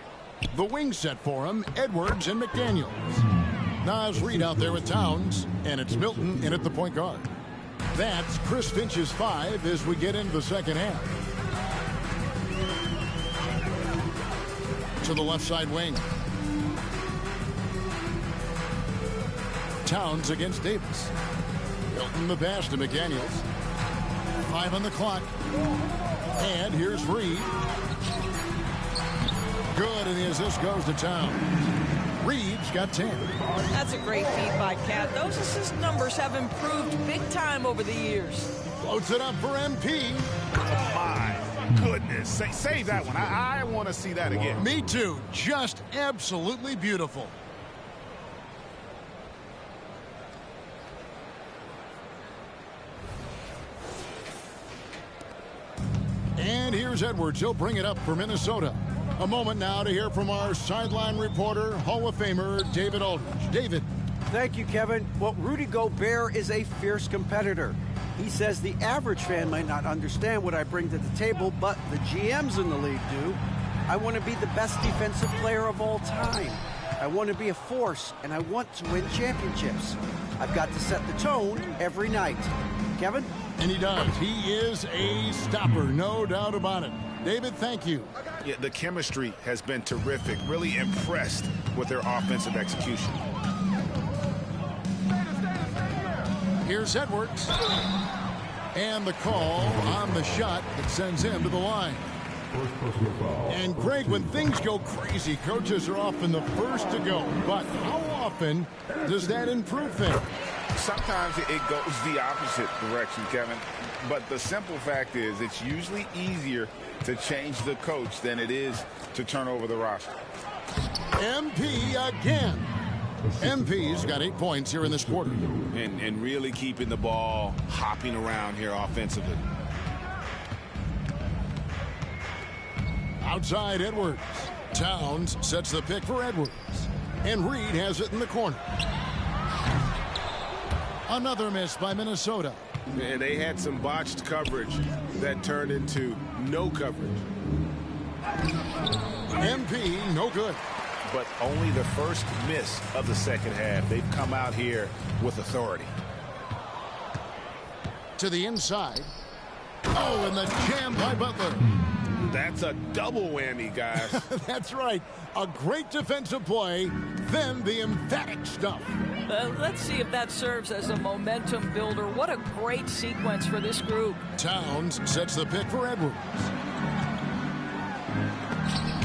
The wing set for him, Edwards and McDaniels. Nas Reed out there with Towns, and it's Milton in at the point guard. That's Chris Finch's 5 as we get into the second half. To the left side wing. Towns against Davis. Milton the pass to McDaniels. 5 on the clock. And here's Reed. Good, and the assist goes to Towns. Reed's got 10. That's a great feed by Cat. Those assist numbers have improved big time over the years. Floats it up for MP. Oh, my goodness. Save that one. I want to see that again. Me too. Just absolutely beautiful. And here's Edwards. He'll bring it up for Minnesota. A moment now to hear from our sideline reporter, Hall of Famer David Aldridge. David. Thank you, Kevin. Well, Rudy Gobert is a fierce competitor. He says the average fan might not understand what I bring to the table, but the GMs in the league do. I want to be the best defensive player of all time. I want to be a force, and I want to win championships. I've got to set the tone every night. Kevin? And he does. He is a stopper, no doubt about it. David, thank you. Yeah, the chemistry has been terrific. Really impressed with their offensive execution. Here's Edwards. And the call on the shot that sends him to the line. And Greg, when things go crazy, coaches are often the first to go. But how often does that improve things? Sometimes it goes the opposite direction, Kevin. But the simple fact is it's usually easier to change the coach than it is to turn over the roster. MP again. MP's got 8 points here in this quarter. And really keeping the ball hopping around here offensively. Outside Edwards. Towns sets the pick for Edwards. And Reed has it in the corner. Another miss by Minnesota. And they had some botched coverage that turned into no coverage. MP, no good. But only the first miss of the second half. They've come out here with authority. To the inside. Oh, and the jam by Butler. That's a double whammy, guys. That's right. A great defensive play, then the emphatic stuff. Let's see if that serves as a momentum builder. What a great sequence for this group. Towns sets the pick for Edwards.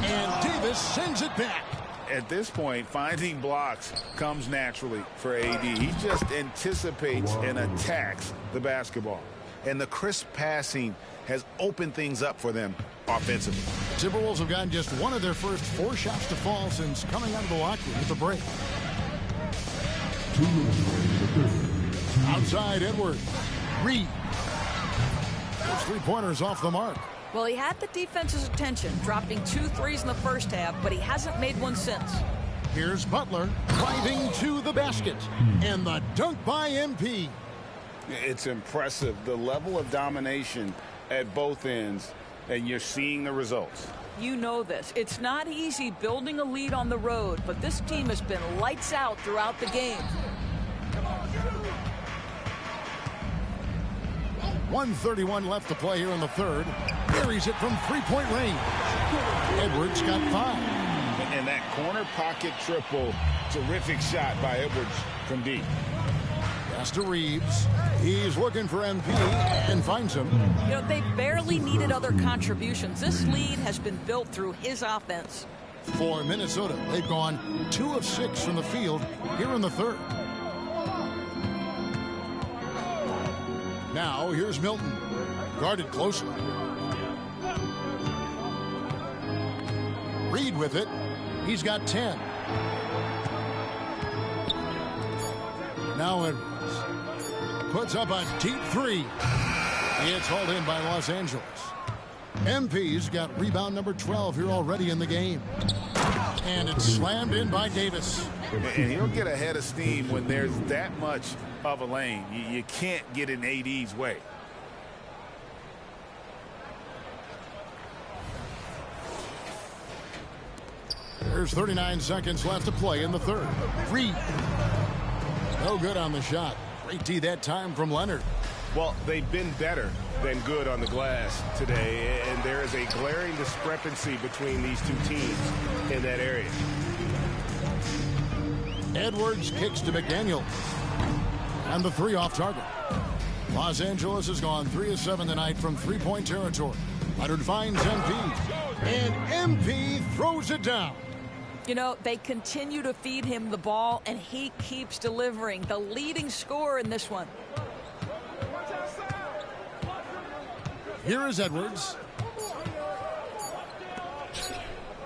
And Davis sends it back. At this point, finding blocks comes naturally for AD. He just anticipates and attacks the basketball. And the crisp passing has opened things up for them offensively. Timberwolves have gotten just one of their first 4 shots to fall since coming out of the locker room at the break. Outside Edwards. Reed. Those 3-pointers off the mark. Well, he had the defense's attention, dropping 2 threes in the first half, but he hasn't made one since. Here's Butler driving to the basket. And the dunk by MP. It's impressive, the level of domination at both ends, and you're seeing the results. You know this. It's not easy building a lead on the road, but this team has been lights out throughout the game. 1:31 left to play here in the third. Buries it from three-point range. Edwards got 5. And that corner pocket triple, terrific shot by Edwards from deep. Pass to Reeves. He's looking for MP and finds him. You know, they barely needed other contributions. This lead has been built through his offense. For Minnesota, they've gone 2 of 6 from the field here in the third. Now here's Milton, guarded closely. Reed with it. He's got 10. Now Edwards puts up a deep 3. It's hauled in by Los Angeles. MP's got rebound number 12 here already in the game. And it's slammed in by Davis. And he'll get ahead of steam when there's that much of a lane. You can't get in AD's way. There's 39 seconds left to play in the third. Reed. No good on the shot. Great D that time from Leonard. Well, they've been better than good on the glass today, and there is a glaring discrepancy between these two teams in that area. Edwards kicks to McDaniel. And the 3 off target. Los Angeles has gone 3 of 7 tonight from three-point territory. Leonard finds MP. And MP throws it down. You know, they continue to feed him the ball, and he keeps delivering. The leading scorer in this one. Here is Edwards.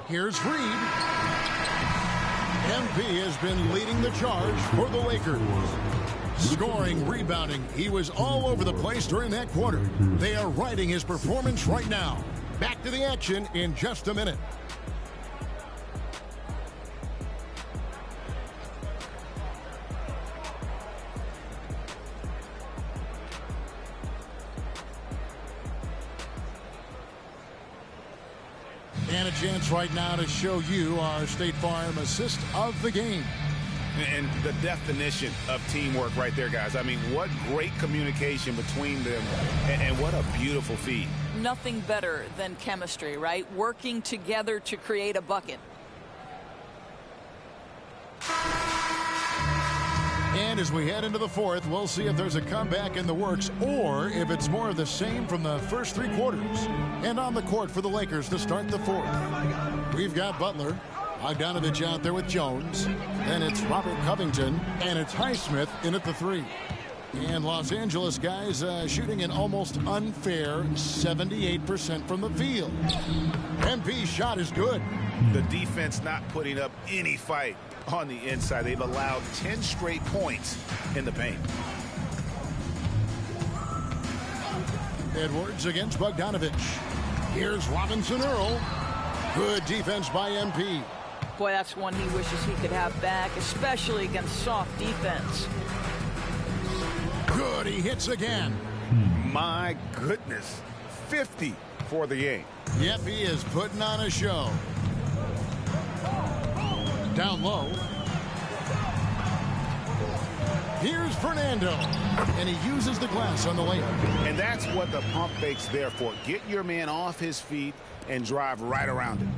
Here's Reed. MP has been leading the charge for the Lakers. Scoring, rebounding. He was all over the place during that quarter. They are riding his performance right now. Back to the action in just a minute. And a chance right now to show you our State Farm assist of the game. And the definition of teamwork right there, guys. I mean, what great communication between them, and what a beautiful feed. Nothing better than chemistry, right? Working together to create a bucket. And as we head into the fourth, we'll see if there's a comeback in the works or if it's more of the same from the first 3 quarters. And on the court for the Lakers to start the fourth, we've got Butler. Bogdanovich out there with Jones. Then it's Robert Covington. And it's Highsmith in at the 3. And Los Angeles guys shooting an almost unfair 78% from the field. MP's shot is good. The defense not putting up any fight on the inside. They've allowed 10 straight points in the paint. Edwards against Bogdanovich. Here's Robinson Earl. Good defense by MP. Boy, that's one he wishes he could have back, especially against soft defense. Good, he hits again. My goodness. 50 for the game. Yep, he is putting on a show. Down low. Here's Fernando. And he uses the glass on the layup. And that's what the pump fake's there for. Get your man off his feet and drive right around it.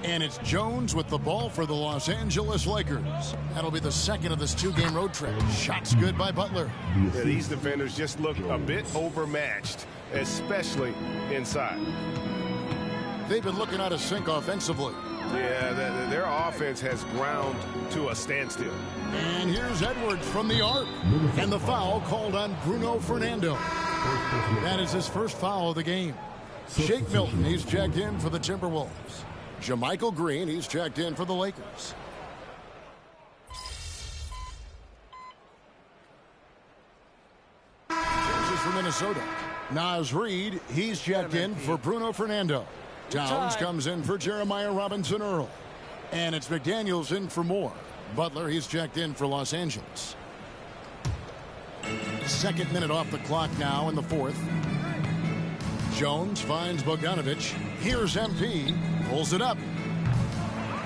And it's Jones with the ball for the Los Angeles Lakers. That'll be the second of this 2-game road trip. Shots good by Butler. Yeah, these defenders just look a bit overmatched, especially inside. They've been looking out of sync offensively. Yeah, their offense has ground to a standstill. And here's Edwards from the arc. And the foul called on Bruno Fernando. That is his first foul of the game. Shake Milton, he's checked in for the Timberwolves. Jermichael Green, he's checked in for the Lakers. Chances for Minnesota. Naz Reid, he's checked in for Bruno Fernando. Towns comes in for Jeremiah Robinson Earl. And it's McDaniels in for Moore. Butler, he's checked in for Los Angeles. Second minute off the clock now in the fourth. Jones finds Bogdanovich. Here's MP. Pulls it up.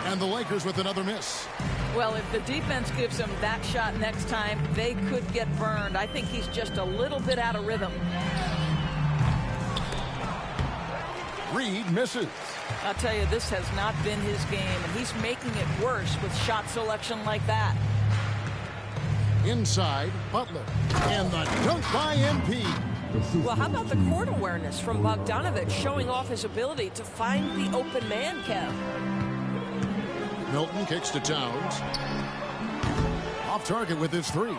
And the Lakers with another miss. Well, if the defense gives him that shot next time, they could get burned. I think he's just a little bit out of rhythm. Reed misses. I'll tell you, this has not been his game, and he's making it worse with shot selection like that. Inside, Butler. And the dunk by MP. Well, how about the court awareness from Bogdanovic showing off his ability to find the open man, Kev? Milton kicks to Towns. Off target with his three.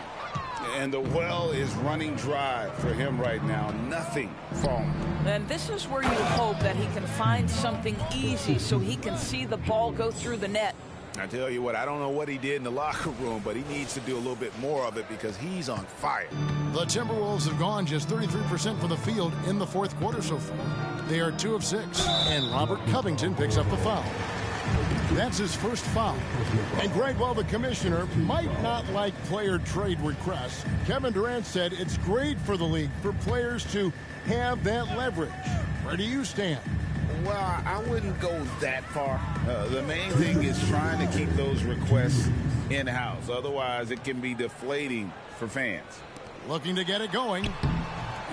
And the well is running dry for him right now. Nothing falling. And this is where you hope that he can find something easy so he can see the ball go through the net. I tell you what, I don't know what he did in the locker room, but he needs to do a little bit more of it because he's on fire. The Timberwolves have gone just 33% from the field in the fourth quarter so far. They are 2 of 6, and Robert Covington picks up the foul. That's his first foul. And Greg, while the commissioner might not like player trade requests, Kevin Durant said it's great for the league for players to have that leverage. Where do you stand? Well, I wouldn't go that far. The main thing is trying to keep those requests in-house. Otherwise, it can be deflating for fans. Looking to get it going.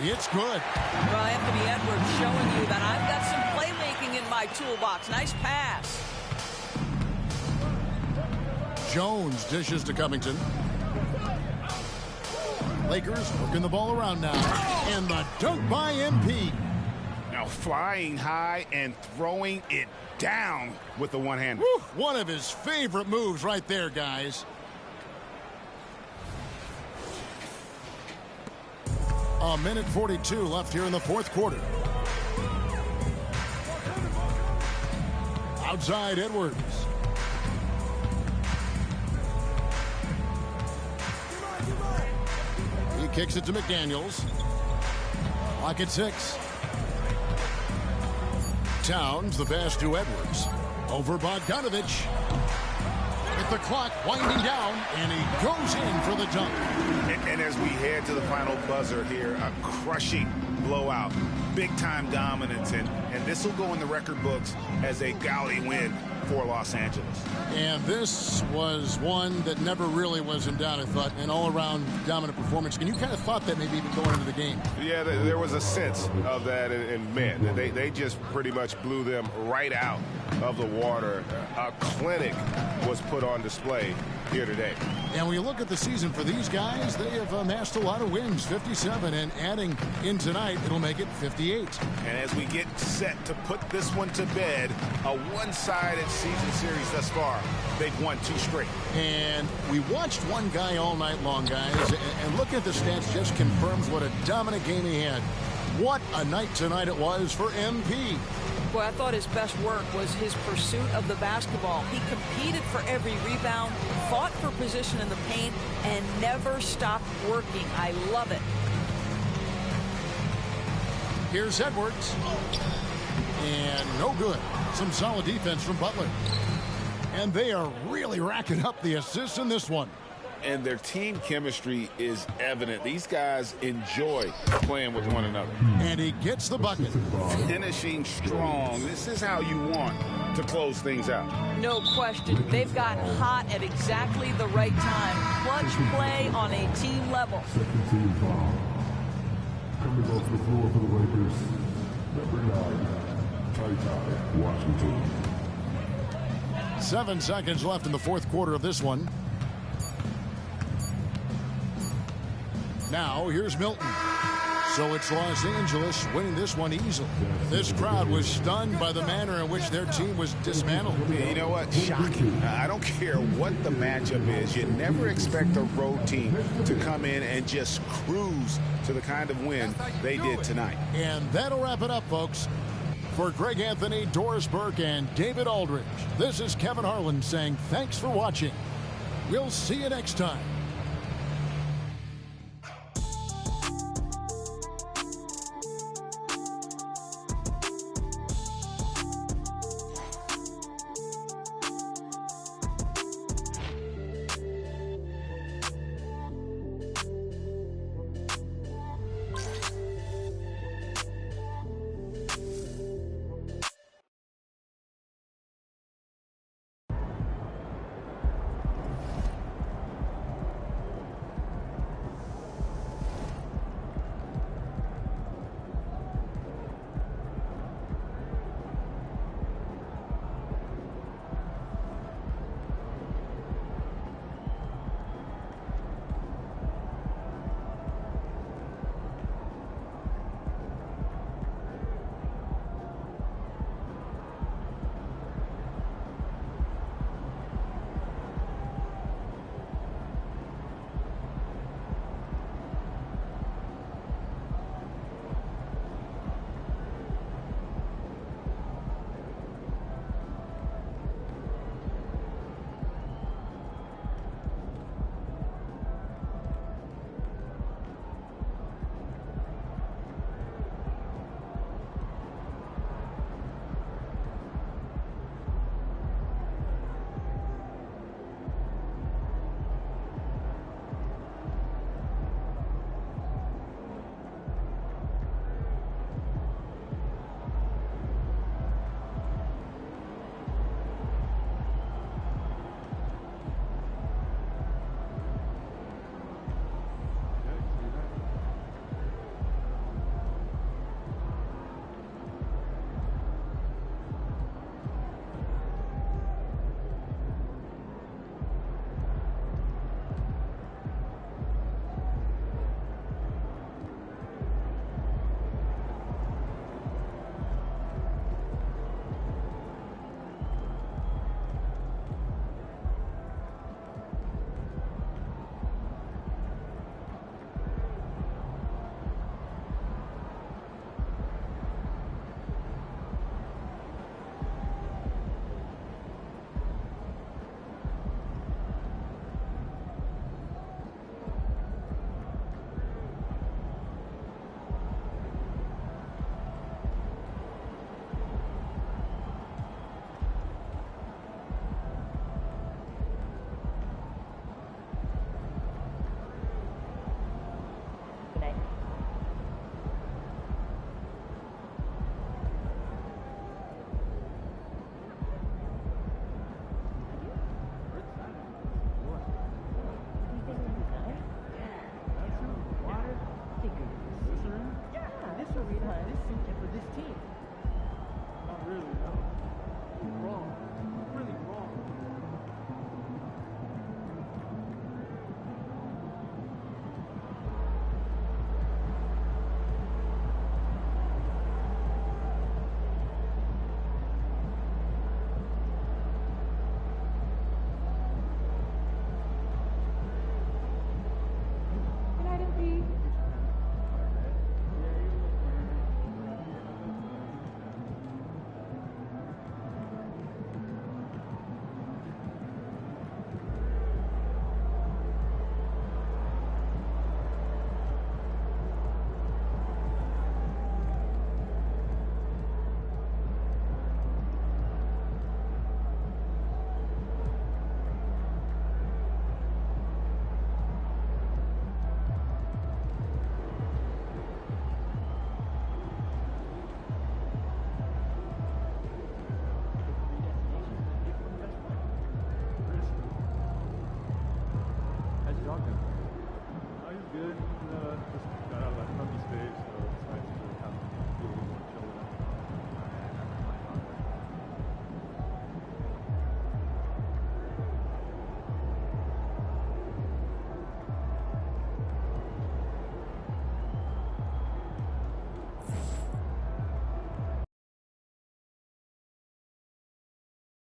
It's good. Well, Anthony Edwards showing you that I've got some playmaking in my toolbox. Nice pass. Jones dishes to Covington. Lakers working the ball around now. And the dunk by MP. Now flying high and throwing it down with the one-hander. One of his favorite moves right there, guys. A minute 42 left here in the fourth quarter. Outside Edwards. He kicks it to McDaniels. Clock at 6. Towns, the pass to Edwards. Over Bogdanovic. With the clock winding down, and he goes in for the dunk. And as we head to the final buzzer here, a crushing blowout. Big-time dominance, and this will go in the record books as a gaudy win for Los Angeles. And this was one that never really was in doubt, I thought. An all-around dominant performance. And you kind of thought that maybe even going into the game. Yeah, there was a sense of that, and man, they just pretty much blew them right out of the water. A clinic was put on display here today. And when you look at the season for these guys, they have amassed a lot of wins, 57, and adding in tonight, it'll make it 58. And as we get set to put this one to bed, a one-sided season series thus far, they've won 2 straight. And we watched one guy all night long, guys, and looking at the stats just confirms what a dominant game he had. What a night tonight it was for MP. Boy, I thought his best work was his pursuit of the basketball. He competed for every rebound, fought for position in the paint, and never stopped working. I love it. Here's Edwards. And no good. Some solid defense from Butler. And they are really racking up the assists in this one. And their team chemistry is evident. These guys enjoy playing with one another. And he gets the bucket. Finishing strong. This is how you want to close things out. No question. They've got hot at exactly the right time. Clutch play on a team level. Second team foul. Coming off the floor for the Lakers, number 9, Ty Washington. 7 seconds left in the fourth quarter of this one. Now, here's Milton. So it's Los Angeles winning this one easily. This crowd was stunned by the manner in which their team was dismantled. You know what? Shocking. I don't care what the matchup is. You never expect a road team to come in and just cruise to the kind of win they did tonight. And that'll wrap it up, folks. For Greg Anthony, Doris Burke, and David Aldridge, this is Kevin Harlan saying thanks for watching. We'll see you next time. man. It's sinking for this team. Not really, no. You're wrong. You're really wrong. Good night, MP. How's your dog doing? Oh, he's good. Just got out of that puppy stage.